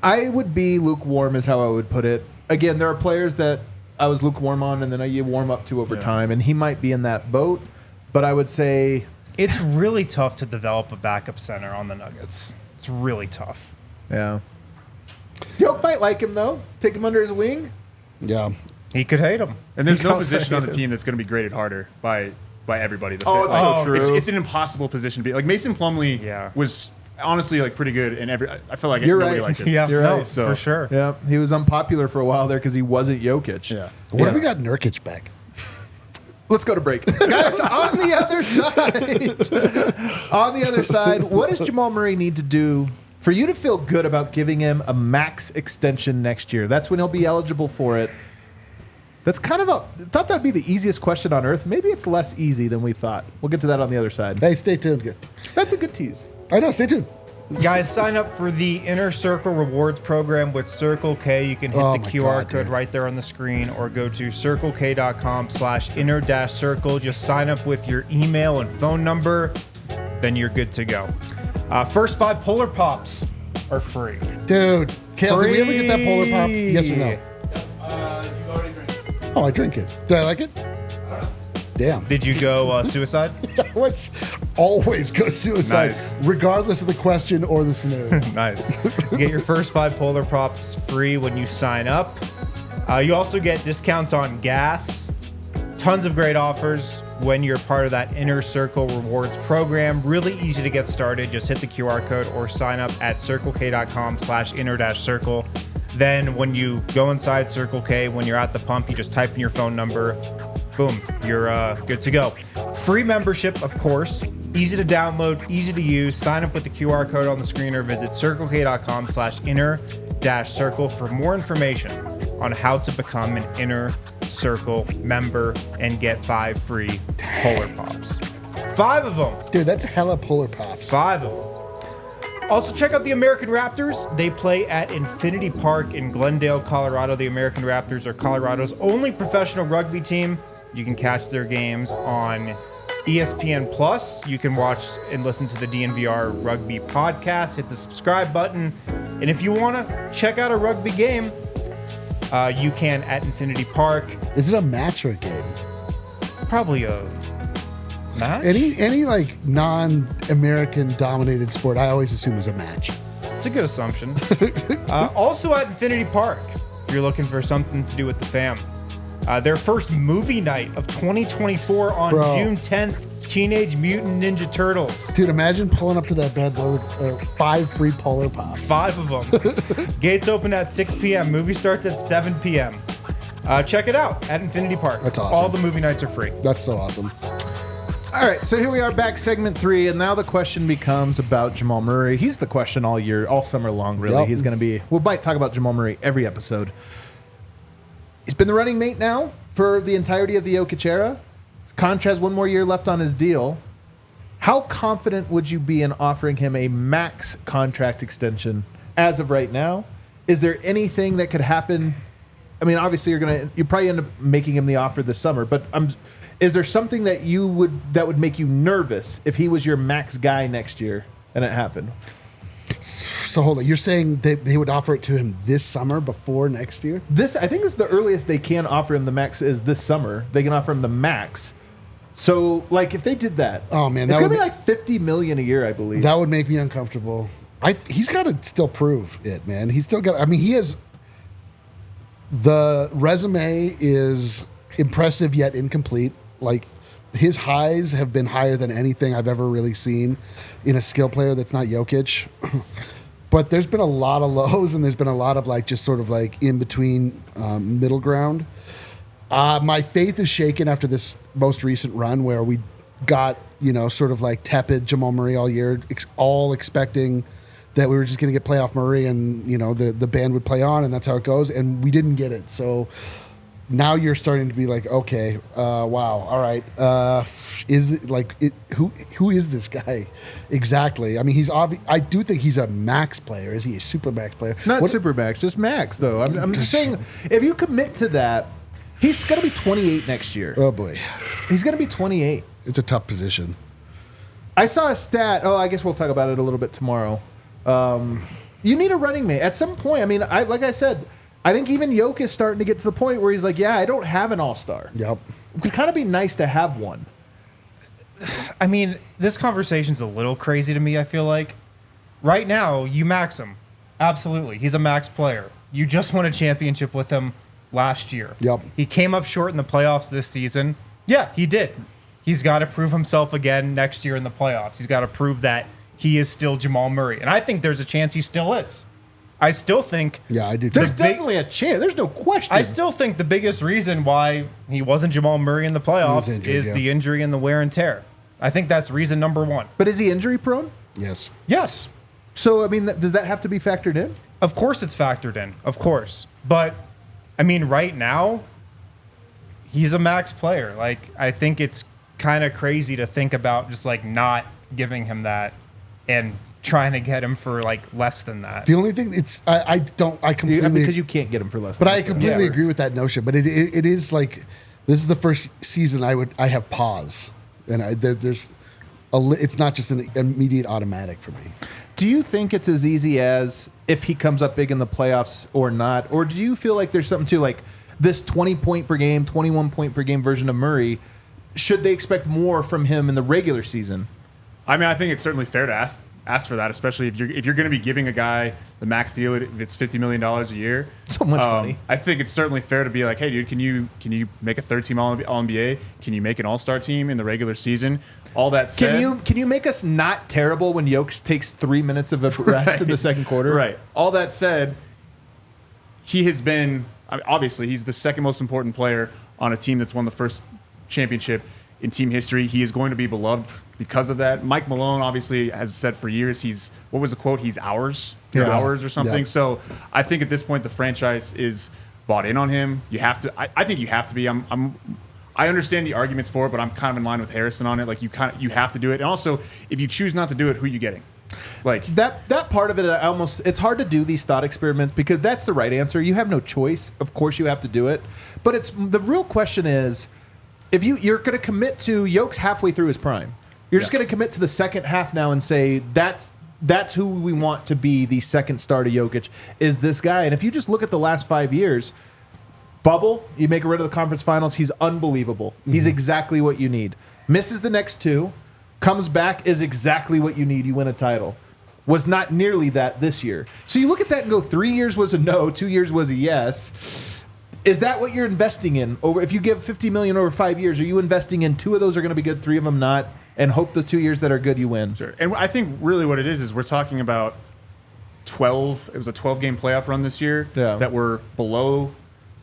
I would be lukewarm, is how I would put it. Again, there are players that I was lukewarm on, and then you warm up to over time, and he might be in that boat. But I would say, It's really tough to develop a backup center on the Nuggets. It's really tough. yeah. Yoke might like him though. Take him under his wing. Yeah. He could hate him. and there's He no comes position on the like- team that's going to be graded harder by everybody. Oh, it's so true. It's an impossible position to be. Like Mason Plumlee was honestly like pretty good, and I feel like You're nobody right. liked him. Yeah, You're no, right. So- for sure. Yeah, he was unpopular for a while there because he wasn't Jokic. Yeah. What if we got Nurkic back? Let's go to break. Guys, on the other side, what does Jamal Murray need to do for you to feel good about giving him a max extension next year? That's when he'll be eligible for it. That's kind of thought that'd be the easiest question on earth. Maybe it's less easy than we thought. We'll get to that on the other side. Hey, stay tuned. Good. That's a good tease. I know, stay tuned. Guys, sign up for the Inner Circle Rewards program with Circle K. You can hit Oh the my QR God, code dude. right there on the screen or go to circlek.com/inner-circle. Just sign up with your email and phone number, then you're good to go. First 5 Polar Pops are free. Dude, Kale, did we ever get that Polar Pop? Yes or no? You've already drank it. Oh, I drink it. Did I like it? Damn. Did you go suicide? Let's always go suicide, Nice. regardless of the question or the scenario. Nice. You get your first 5 Polar Pops free when you sign up. You also get discounts on gas. Tons of great offers when you're part of that Inner Circle Rewards program. Really easy to get started. Just hit the QR code or sign up at circlek.com/inner-circle. Then when you go inside Circle K, when you're at the pump, you just type in your phone number. Boom, you're good to go. Free membership, of course. Easy to download, easy to use. Sign up with the QR code on the screen or visit circlek.com/inner-circle for more information on how to become an Inner Circle member and get 5 free Polar Pops. 5 of them. Dude, that's hella Polar Pops. 5 of them. Also, check out the American Raptors. They play at Infinity Park in Glendale, Colorado. The American Raptors are Colorado's only professional rugby team. You can catch their games on ESPN Plus. You can watch and listen to the DNVR Rugby Podcast. Hit the subscribe button. And if you want to check out a rugby game, You can at Infinity Park. Is it a match or a game? Probably a match. Any like non-American dominated sport, I always assume is a match. It's a good assumption. Also at Infinity Park, if you're looking for something to do with the fam. Their first movie night of 2024 on June 10th. Teenage Mutant Ninja Turtles. Dude, imagine pulling up to that bad boy with 5 free Polar Pops. 5 of them. Gates open at 6 p.m. Movie starts at 7 p.m. Check it out at Infinity Park. That's awesome. All the movie nights are free. That's so awesome. All right, so here we are back, segment 3, and now the question becomes about Jamal Murray. He's the question all year, all summer long, really. Yep. He's going to be, we might talk about Jamal Murray every episode. He's been the running mate now for the entirety of the Jokic era. Conch has 1 more year left on his deal. How confident would you be in offering him a max contract extension as of right now? Is there anything that could happen? I mean, obviously you probably end up making him the offer this summer, but is there something that would make you nervous if he was your max guy next year and it happened? So hold on, you're saying they would offer it to him this summer before next year? I think this is the earliest they can offer him the max is this summer. They can offer him the max. So, like, if they did that, oh man, it's gonna be like $50 million a year, I believe. That would make me uncomfortable. He's got to still prove it, man. He's still got. I mean, he has. The resume is impressive yet incomplete. Like, his highs have been higher than anything I've ever really seen in a skill player that's not Jokic. But there's been a lot of lows, and there's been a lot of like just sort of like in between middle ground. My faith is shaken after this most recent run where we got, sort of like tepid Jamal Murray all year, all expecting that we were just going to get playoff Murray and, the band would play on and that's how it goes. And we didn't get it. So now you're starting to be like, okay, wow, all right. Who is this guy exactly? I mean, I do think he's a max player. Is he a super max player? Not super max, just max though. I'm just saying, if you commit to that, he's going to be 28 next year. Oh, boy. He's going to be 28. It's a tough position. I saw a stat. Oh, I guess we'll talk about it a little bit tomorrow. You need a running mate. At some point, I mean, like I said, I think even Jokic is starting to get to the point where he's like, yeah, I don't have an all-star. Yep. It could kind of be nice to have one. I mean, this conversation's a little crazy to me, I feel like. Right now, you max him. Absolutely. He's a max player. You just won a championship with him last year. Yep. He came up short in the playoffs this season. Yeah, he did. He's got to prove himself again next year in the playoffs. He's got to prove that he is still Jamal Murray. And I think there's a chance he still is. I still think... Yeah, I do too. There's definitely a chance. There's no question. I still think the biggest reason why he wasn't Jamal Murray in the playoffs is the injury and the wear and tear. I think that's reason number 1. But is he injury prone? Yes. Yes. So, I mean, does that have to be factored in? Of course it's factored in. Of course. But... I mean, right now, he's a max player. Like, I think it's kind of crazy to think about just like not giving him that and trying to get him for like less than that. The only thing I completely because you can't get him for less. But I completely agree with that notion. But it is like this is the first season I have pause, and it's not just an immediate automatic for me. Do you think it's as easy as if he comes up big in the playoffs or not? Or do you feel like there's something to like this 20-point per game, 21-point per game version of Murray? Should they expect more from him in the regular season? I mean, I think it's certainly fair to ask for that, especially if you're going to be giving a guy the max deal if it's $50 million a year. So much money. I think it's certainly fair to be like, hey, dude, can you make a third team All-NBA? Can you make an All-Star team in the regular season? All that said, can you make us not terrible when Jokic takes 3 minutes of a rest in the second quarter? Right. All that said, he has been obviously he's the second most important player on a team that's won the first championship in team history. He is going to be beloved because of that. Mike Malone obviously has said for years what was the quote? He's ours. You're ours or something. Yeah. So I think at this point the franchise is bought in on him. You have to. I think you have to be. I understand the arguments for it, but I'm kind of in line with Harrison on it. Like you have to do it. And also, if you choose not to do it, who are you getting? Like that part of it, it's hard to do these thought experiments because that's the right answer. You have no choice. Of course, you have to do it. But the real question is, if you're going to commit to Jokic halfway through his prime, you're just going to commit to the second half now and say that's who we want to be the second star to Jokic is this guy. And if you just look at the last 5 years, Bubble, you make a run to the conference finals, he's unbelievable. He's exactly what you need. Misses the next two, comes back, is exactly what you need. You win a title. Was not nearly that this year. So you look at that and go, 3 years was a no, 2 years was a yes. Is that what you're investing in? If you give $50 million over 5 years, are you investing in 2 of those are going to be good, 3 of them not, and hope the 2 years that are good you win? Sure. And I think really what it is we're talking about 12. It was a 12-game playoff run this year that were below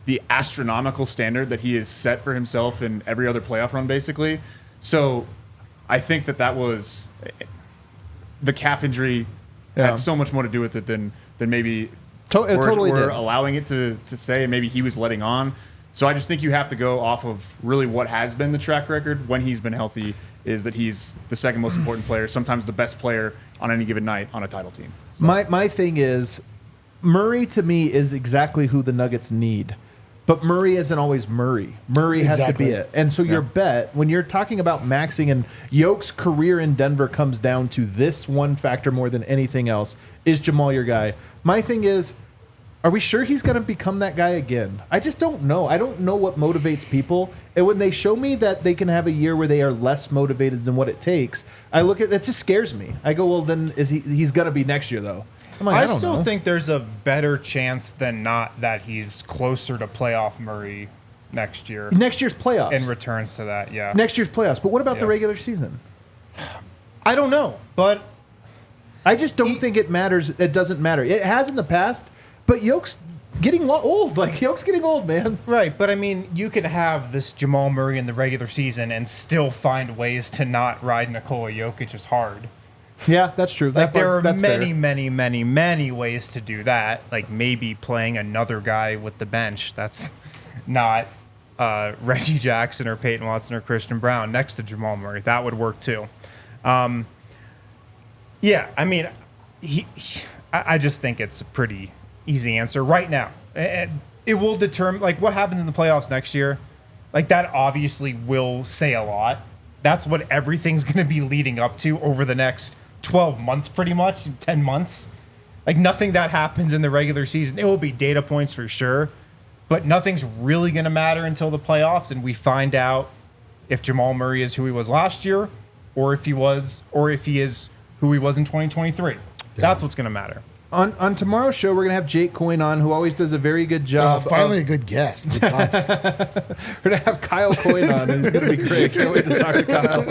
the astronomical standard that he has set for himself in every other playoff run, basically. So I think that was the calf injury had so much more to do with it than maybe we're allowing it to say. Maybe he was letting on. So I just think you have to go off of really what has been the track record when he's been healthy, is that he's the second most important player, sometimes the best player on any given night on a title team. So. My thing is, Murray to me is exactly who the Nuggets need. But Murray isn't always Murray. Murray has to be it. And so your bet, when you're talking about maxing, and Yoke's career in Denver comes down to this one factor more than anything else, is Jamal your guy? My thing is, are we sure he's going to become that guy again? I just don't know. I don't know what motivates people. And when they show me that they can have a year where they are less motivated than what it takes, I look at it just scares me. I go, well, then he's going to be next year, though. I still think there's a better chance than not that he's closer to playoff Murray next year. Next year's playoffs. And returns to that, yeah. Next year's playoffs. But what about the regular season? I don't know, but I just don't think it matters. It doesn't matter. It has in the past, but Yoke's getting old. Like, Yoke's getting old, man. Right, but I mean, you could have this Jamal Murray in the regular season and still find ways to not ride Nikola Jokic as hard. Yeah, that's true. Like, there are many ways to do that. Like, maybe playing another guy with the bench that's not Reggie Jackson or Peyton Watson or Christian Brown next to Jamal Murray. That would work too. Yeah, I mean, I just think it's a pretty easy answer right now. It will determine, like, what happens in the playoffs next year. Like, that obviously will say a lot. That's what everything's going to be leading up to over the next 12 months, pretty much, 10 months. Like, nothing that happens in the regular season, it will be data points for sure, but nothing's really going to matter until the playoffs, and we find out if Jamal Murray is who he was last year, or if he is who he was in 2023. That's what's going to matter. On tomorrow's show, we're going to have Jake Coyne on, who always does a very good job. Finally a good guest. We're going to have Kyle Coyne on, and it's going to be great. Can't wait to talk to Kyle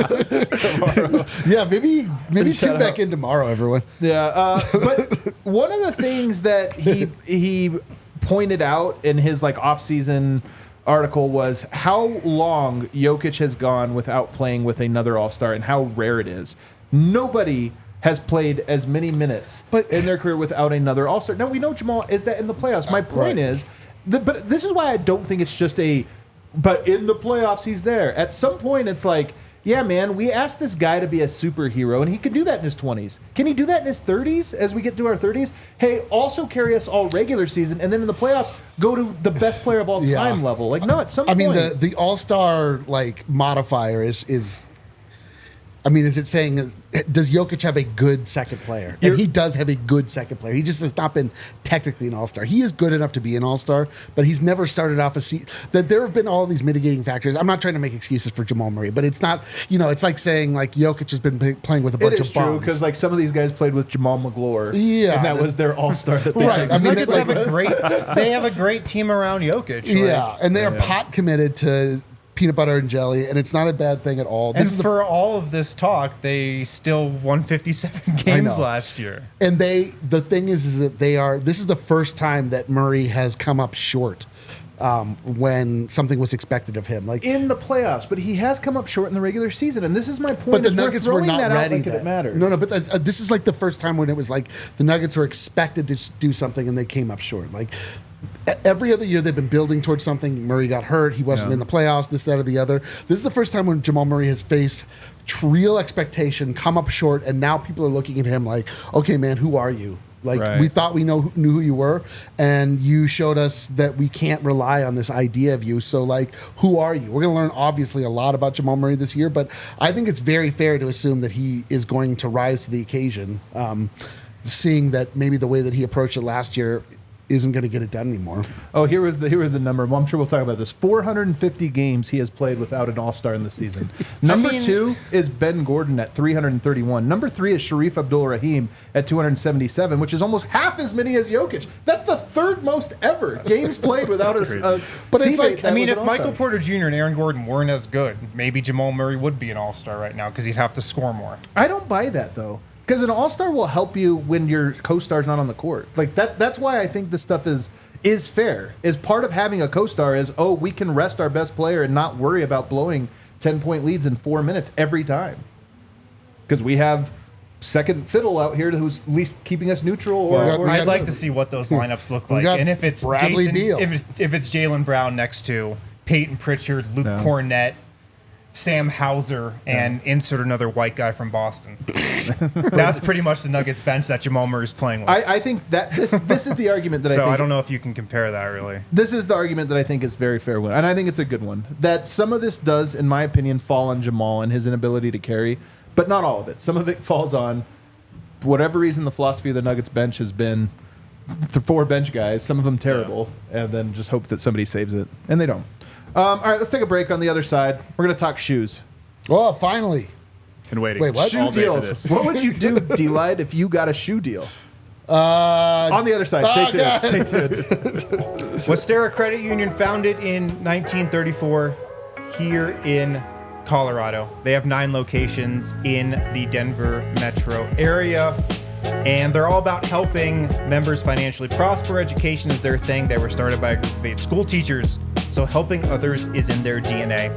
tomorrow. Yeah, maybe tune back in tomorrow, everyone. Yeah, but one of the things that he pointed out in his off-season article was how long Jokic has gone without playing with another All-Star and how rare it is. Nobody has played as many minutes in their career without another All-Star. Now, we know Jamal is that in the playoffs. My point is, but this is why I don't think it's just but in the playoffs, he's there. At some point, it's like, yeah, man, we asked this guy to be a superhero, and he can do that in his 20s. Can he do that in his 30s as we get to our 30s? Hey, also carry us all regular season, and then in the playoffs, go to the best player of all time level. Like, no, at some point. I mean, the All-Star, modifier is I mean, is it saying, does Jokic have a good second player? And he does have a good second player. He just has not been technically an all-star. He is good enough to be an all-star, but he's never started off a season. That there have been all these mitigating factors. I'm not trying to make excuses for Jamal Murray, but it's not, it's like saying, Jokic has been playing with a bunch of bums. It is true, because, some of these guys played with Jamal McGlure. Yeah. And that was their all-star that they right. took. I mean, Nuggets have a great team around Jokic. Yeah, and they are pot committed to peanut butter and jelly, and it's not a bad thing at all. For all of this talk, they still won 57 games last year. And the thing is that this is the first time that Murray has come up short when something was expected of him. In the playoffs, but he has come up short in the regular season, and this is my point. But the Nuggets were not ready. It matters. No, but this is the first time when it was the Nuggets were expected to do something, and they came up short. Every other year they've been building towards something. Murray got hurt. He wasn't in the playoffs, this, that, or the other. This is the first time when Jamal Murray has faced real expectation, come up short, and now people are looking at him like, okay, man, who are you? We thought we knew who you were, and you showed us that we can't rely on this idea of you. So, who are you? We're going to learn, obviously, a lot about Jamal Murray this year, but I think it's very fair to assume that he is going to rise to the occasion, seeing that maybe the way that he approached it last year isn't going to get it done anymore. Oh, here was the number. Well, I'm sure we'll talk about this. 450 games he has played without an All-Star in the season. Number 2 is Ben Gordon at 331. Number 3 is Sharif Abdul-Rahim at 277, which is almost half as many as Jokic. That's the third most ever games played without a But it's like, I mean, if Michael Porter Jr. and Aaron Gordon weren't as good, maybe Jamal Murray would be an All-Star right now because he'd have to score more. I don't buy that, though. Because an All-Star will help you when your co-star's not on the court. Like that's why I think this stuff is fair. Is part of having a co-star is, we can rest our best player and not worry about blowing 10-point leads in 4 minutes every time. Because we have second fiddle out here who's at least keeping us neutral. I'd like to see what those lineups look like. And if it's Bradley Beal. if it's Jaylen Brown next to Peyton Pritchard, Luke Cornett, Sam Hauser, and insert another white guy from Boston. That's pretty much the Nuggets bench that Jamal Murray's playing with. I think that this is the argument that I don't know if you can compare that really. This is the argument that I think is very fair one, and I think it's a good one. That some of this does, in my opinion, fall on Jamal and his inability to carry, but not all of it. Some of it falls on, for whatever reason, the philosophy of the Nuggets bench has been 4 bench guys, some of them terrible, and then just hope that somebody saves it, and they don't. All right, let's take a break. On the other side, we're going to talk shoes. Oh, finally. Been waiting. Wait, what? Shoe deals. What would you do, D-Light, if you got a shoe deal? On the other side, stay tuned. Westera Credit Union, founded in 1934 here in Colorado. They have 9 locations in the Denver metro area. And they're all about helping members financially prosper. Education is their thing. They were started by a group of 8 school teachers, so helping others is in their DNA.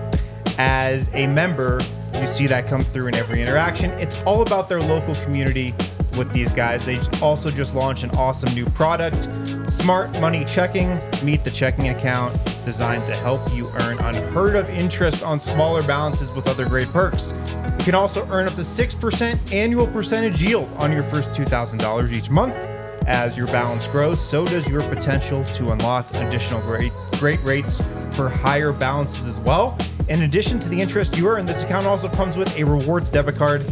As a member, you see that come through in every interaction. It's all about their local community with these guys. They also just launched an awesome new product, Smart Money Checking. Meet the checking account designed to help you earn unheard of interest on smaller balances with other great perks. You can also earn up to 6% annual percentage yield on your first $2,000 each month. As your balance grows, so does your potential to unlock additional great rates for higher balances as well. In addition to the interest you earn, this account also comes with a rewards debit card.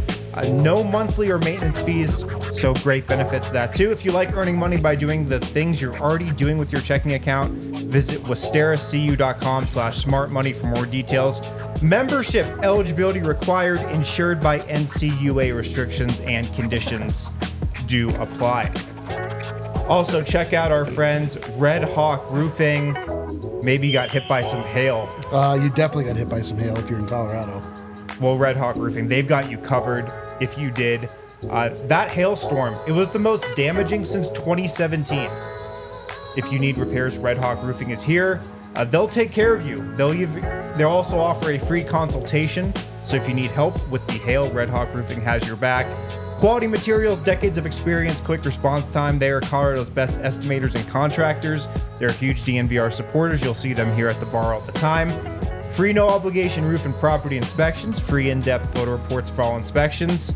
No monthly or maintenance fees, so great benefits to that too. If you like earning money by doing the things you're already doing with your checking account, visit westeracu.com/smartmoney for more details. Membership eligibility required, insured by NCUA. Restrictions and conditions do apply. Also, check out our friends Red Hawk Roofing. Maybe you got hit by some hail. You definitely got hit by some hail if you're in Colorado. Well, Red Hawk Roofing, they've got you covered if you did. That hailstorm, it was the most damaging since 2017. If you need repairs, Red Hawk Roofing is here. They'll take care of you. They'll also offer a free consultation. So if you need help with the hail, Red Hawk Roofing has your back. Quality materials, decades of experience, quick response time. They are Colorado's best estimators and contractors. They're huge DNVR supporters. You'll see them here at the bar all the time. Free no obligation roof and property inspections. Free in-depth photo reports for all inspections.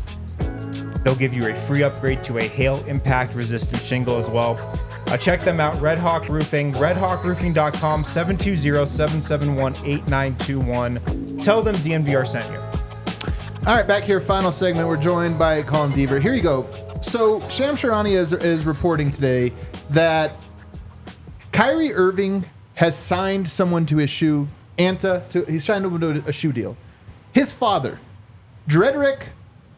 They'll give you a free upgrade to a hail impact resistant shingle as well. Check them out, Red Hawk Roofing, redhawkroofing.com, 720-771-8921. Tell them DNVR sent you. All right, back here, final segment. We're joined by Colin Deaver. Here you go. So Shams Charania is reporting today that Kyrie Irving has signed someone to his shoe, he's signed someone to a shoe deal. His father, Drederick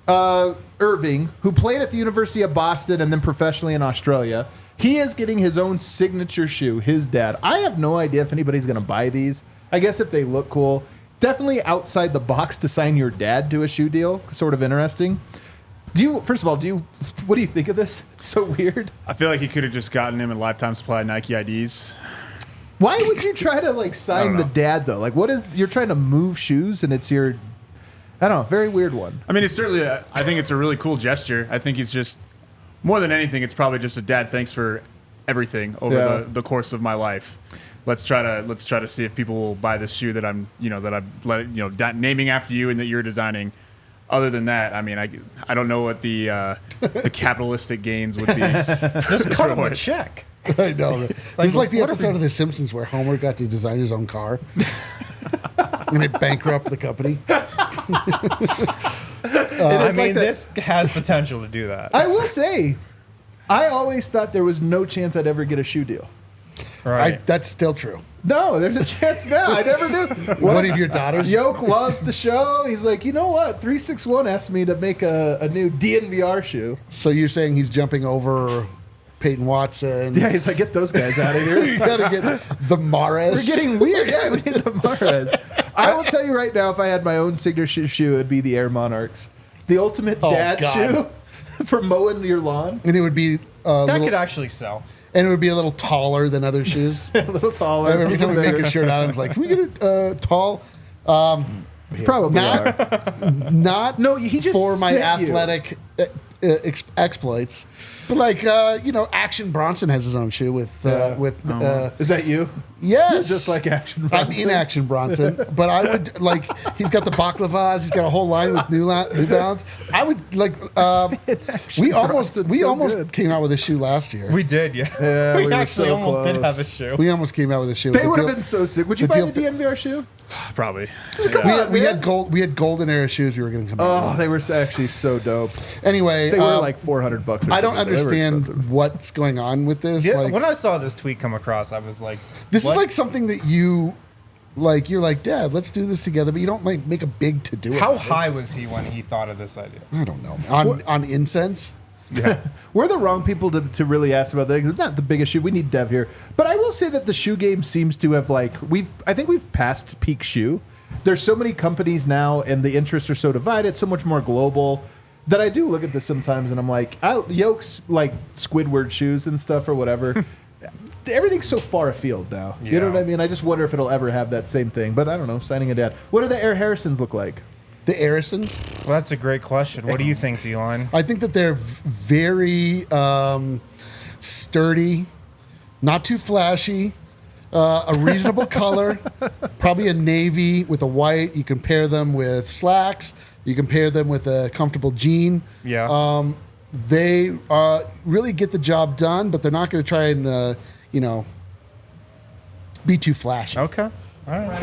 Irving, who played at the University of Boston and then professionally in Australia, he is getting his own signature shoe, his dad. I have no idea if anybody's going to buy these. I guess if they look cool. Definitely outside the box to sign your dad to a shoe deal. Sort of interesting. First of all, what do you think of this? It's so weird. I feel like he could have just gotten him a lifetime supply of Nike IDs. Why would you try to sign the dad though? You're trying to move shoes and it's your, I don't know, very weird one. I mean, it's certainly, I think it's a really cool gesture. I think it's just, more than anything, it's probably just a dad, thanks for everything over the course of my life. Let's try to see if people will buy this shoe that I'm naming after you and that you're designing. Other than that, I mean, I don't know what the capitalistic gains would be. Just cut him a check. I know. It's like the episode of The Simpsons where Homer got to design his own car, and it bankrupted the company. This has potential to do that. I will say, I always thought there was no chance I'd ever get a shoe deal. Right. That's still true. No, there's a chance now. I never knew. One of your daughters? Yoke loves the show. He's like, you know what? 361 asked me to make a new DNVR shoe. So you're saying he's jumping over Peyton Watson? Yeah, he's like, get those guys out of here. You got to get the Mahrez. We're getting weird. Yeah, we need the Mahrez. I will tell you right now, if I had my own signature shoe, it'd be the Air Monarchs. The ultimate dad shoe for mowing your lawn. And it would be that could actually sell. And it would be a little taller than other shoes. A little taller. Every time we make a shirt out, I was like, can we get it tall? Probably Not no, he just for my sent you. athletic exploits. But like, Action Bronson has his own shoe with is that you? yes. You're just like Action Bronson. I'm in Action Bronson, but I would like, he's got the baklavas, he's got a whole line with New Balance. I would like, we almost came out with a shoe last year. We did, yeah. we we were actually so almost did close. have a shoe. We almost came out with a shoe. They would have been so sick. Would you the buy deal- the DNVR shoe? Probably. We had golden era shoes we were going to come out Oh, with. they were actually so dope. Anyway, They were like $400 or something. I don't but they were understand expensive. what's going on with this. Yeah, like, when I saw this tweet come across, I was like, this what? is like something that you like. You're like, Dad, let's do this together, but you don't like make a big to do it. How high was he when he thought of this idea? I don't know. On incense. Yeah. We're the wrong people to really ask about that. It's not the biggest shoe. We need Dev here. But I will say that the shoe game seems to have I think we've passed peak shoe. There's so many companies now, and the interests are so divided, so much more global, that I do look at this sometimes, and I'm like, Yoke's like Squidward shoes and stuff or whatever. Everything's so far afield now. Yeah. You know what I mean? I just wonder if it'll ever have that same thing. But I don't know. Signing a dad. What do the Air Harrisons look like? The Arisons. Well, that's a great question. What do you think, D-Line? I think that they're very sturdy, not too flashy, a reasonable color, probably a navy with a white. You can pair them with slacks. You can pair them with a comfortable jean. Yeah. They really get the job done, but they're not going to try and, be too flashy. Okay. All right.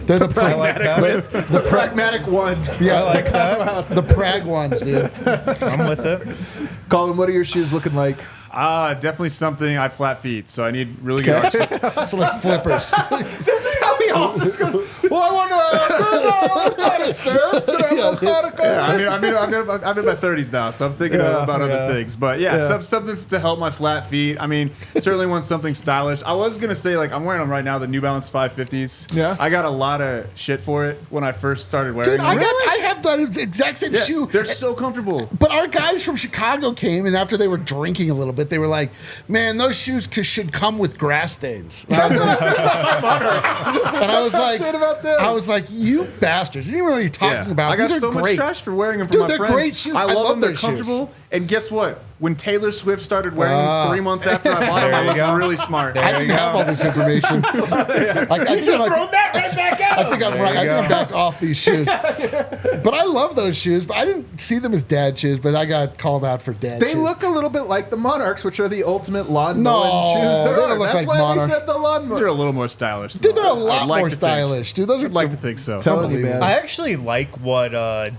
They're the I like that. The pragmatic ones. Yeah, I like that. the Prague ones, dude. I'm with it. Colin, what are your shoes looking like? Definitely something. I have flat feet, so I need really good. So like flippers. This is how we all discuss. Well, I want to. I'm in my 30s now, so I'm thinking about other things. But something to help my flat feet. I mean, certainly want something stylish. I was gonna say I'm wearing them right now, the New Balance 550s. Yeah. I got a lot of shit for it when I first started wearing Dude, them. I have the exact same shoe. They're so comfortable. But our guys from Chicago came, and after they were drinking a little bit, they were like, "Man, those shoes should come with grass stains." And I was like, "You bastards! You don't even know what you're talking about. I got These are so great. much trash for wearing them for Dude, my they're friends. great shoes. I I love love them. They're their shoes. comfortable. And guess what? When Taylor Swift started wearing them 3 months after I bought them, I looked really smart. I didn't have all this information. I should have thrown that right back out. I think I'm right. I think I'm back off these shoes. But I love those shoes. But I didn't see them as dad shoes. But I got called out for dad. They shoes. look a little bit like the Monarchs, which are the ultimate lawn No, mowing shoes. they don't look That's like why Monarchs. they said the lawn They're a little more stylish. Dude, they're a I'd lot like more to think. stylish. Dude, those are I'd like to think so. Telling you, man. I actually like what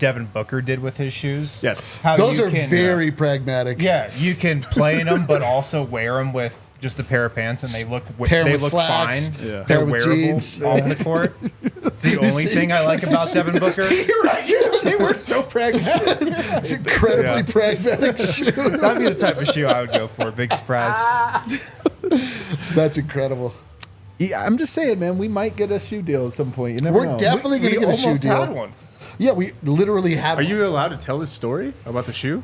Devin Booker did with his shoes. Yes. How Those you are can, very pragmatic. Yeah, you can play in them, but also wear them with just a pair of pants, and they look Pair they with look slacks. fine. Yeah. Pair They're with wearable jeans. off the court. It's the only thing I like about Devin Booker. You're right. They were so pragmatic. It's incredibly pragmatic shoe. That'd be the type of shoe I would go for. Big surprise. That's incredible. Yeah, I'm just saying, man. We might get a shoe deal at some point. You never know. We're definitely going to get a shoe almost deal. had one. Yeah, we literally had Are one. you allowed to tell this story about the shoe?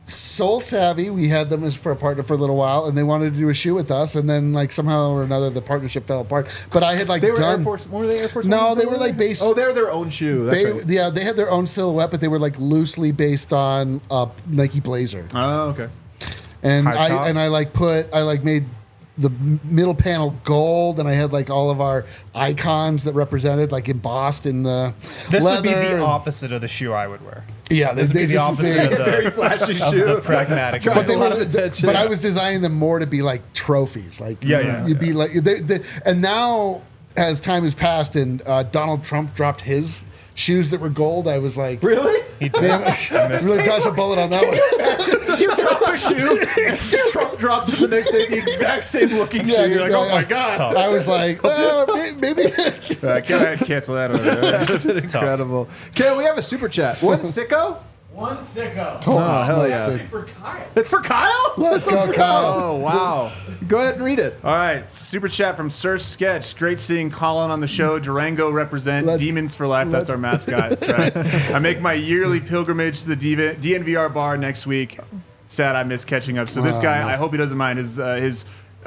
Soul Savvy, we had them as for a partner for a little while, and they wanted to do a shoe with us, and then like somehow or another the partnership fell apart. But I had like They were done. Air Force. What were they? Air Force. No, Ones? they were like based. Oh, they're their own shoe. That's They right. they had their own silhouette, but they were like loosely based on Nike Blazer. Oh, okay. And High top? I made the middle panel gold, and I had like all of our icons that represented like embossed in the This leather. would be the opposite of the shoe I would wear. Yeah, This would be the opposite of Very the, flashy of shoe. the pragmatic. But But they they a lot were, of attention. but I was designing them more to be like trophies. Like Yeah. you'd be like, and now as time has passed and Donald Trump dropped his shoes that were gold, I was like, Really? He did. man, I really dodged a bullet on that one. You drop another shoe. Trump drops it the next day, the exact same looking shoe. You're like, oh my God. I was like, maybe. Can't cancel that over. Incredible. Okay, we have a super chat. One sicko? One sicko. Oh, hell yeah. Actually for Kyle. It's for Kyle? Let's go, Kyle. Oh, wow. Go ahead and read it. All right, super chat from Sir Sketch. Great seeing Colin on the show. Durango represent. Demons for life. That's our mascot. That's right. I make my yearly pilgrimage to the DNVR bar next week. Sad I missed catching up. So this guy, I hope he doesn't mind. His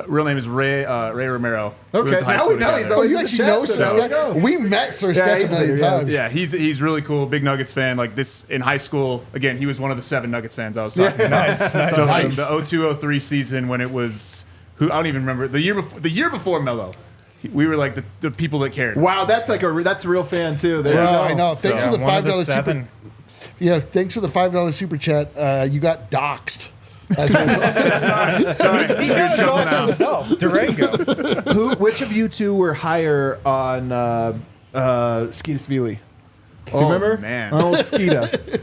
real name is Ray Romero. Okay, now we know he's always You actually know Sir Sketch. We met Sir Sketch a million times. Yeah, he's really cool. Big Nuggets fan. Like this in high school. Again, he was one of the 7 Nuggets fans I was talking about. Nice. So Nice. the 02-03 season when it was I don't even remember the year before Melo. We were like the people that cared. Wow, that's like that's a real fan too. There you go. I know. Thanks for the one of the $5 7. super. Yeah, thanks for the $5 super chat. You got doxxed. As Sorry, He you're got jumping dogs out. himself. Durango. Which of you two were higher on Skeeta Svili? Do you remember? Man. Oh, Skeeta.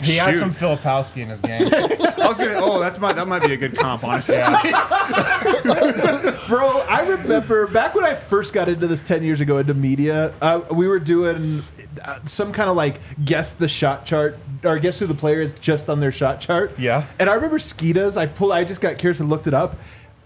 He has Shoot. some Filipowski in his game. I was gonna. That might be a good comp, honestly. Bro, I remember back when I first got into this 10 years ago into media, we were doing some kind of like guess the shot chart or guess who the player is just on their shot chart. Yeah. And I remember Skeeta's, I just got curious and looked it up.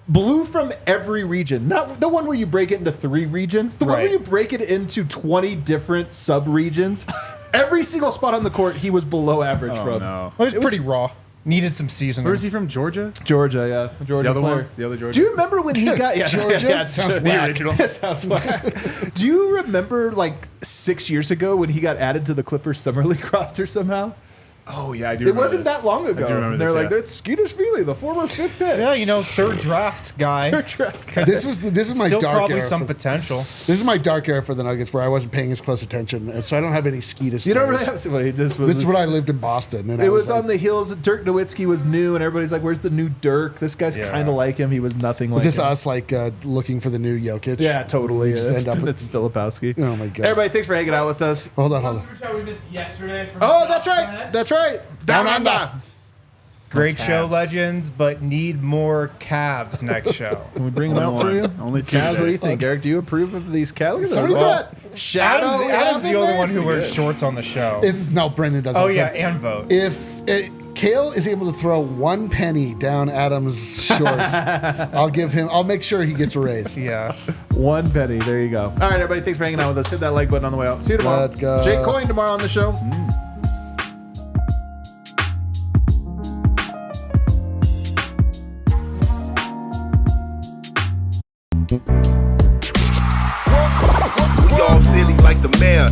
Blue from every region. Not the one where you break it into 3 regions. The one where Right. you break it into 20 different sub-regions. Every single spot on the court, he was below average Oh from. no. It was pretty raw. Needed some seasoning. Where is he from? Georgia? Georgia, yeah. Georgia The other player. one? The other Georgia? Do you remember when he got Georgia? Sounds the whack. original. Sounds whack. Do you remember like 6 years ago when he got added to the Clippers summer league roster somehow? Oh yeah, I do. It wasn't that long ago. I do remember They're this, like, yeah. that's Skeeta Svili, the former 5th pick. Yeah, you know, 3rd draft guy. this is my Still dark probably era. some potential. This is my dark era for the Nuggets where I wasn't paying as close attention, and so I don't have any Skeeta. You don't really stories. have to. This This is when I lived in Boston, and I it was like, on the heels. Dirk Nowitzki was new, and everybody's like, "Where's the new Dirk?" This guy's Yeah. kind of like him. He was nothing like Is this him. us like looking for the new Jokic? Yeah, totally. Just end up with- It's Filipowski. Oh my god. Everybody, thanks for hanging out with us. Hold on. One super chat we missed yesterday from Oh, that's right. That's right. Down under. Great show, Cavs. legends, but need more Cavs next show. Can we bring them out for you? Only 2 Cavs, what do today. you think, Eric? Do you approve of these Cavs? Somebody Look thought- at that shadow. Adam's the only there. one who wears shorts on the show. No, Brendan doesn't. Oh yeah, and vote. If Kale is able to throw 1 penny down Adam's shorts, I'll make sure he gets a raise. Yeah. 1 penny. There you go. All right, everybody. Thanks for hanging out with us. Hit that like button on the way out. See you tomorrow. Let's go. Jake Coyne tomorrow on the show. We all silly like the mayor.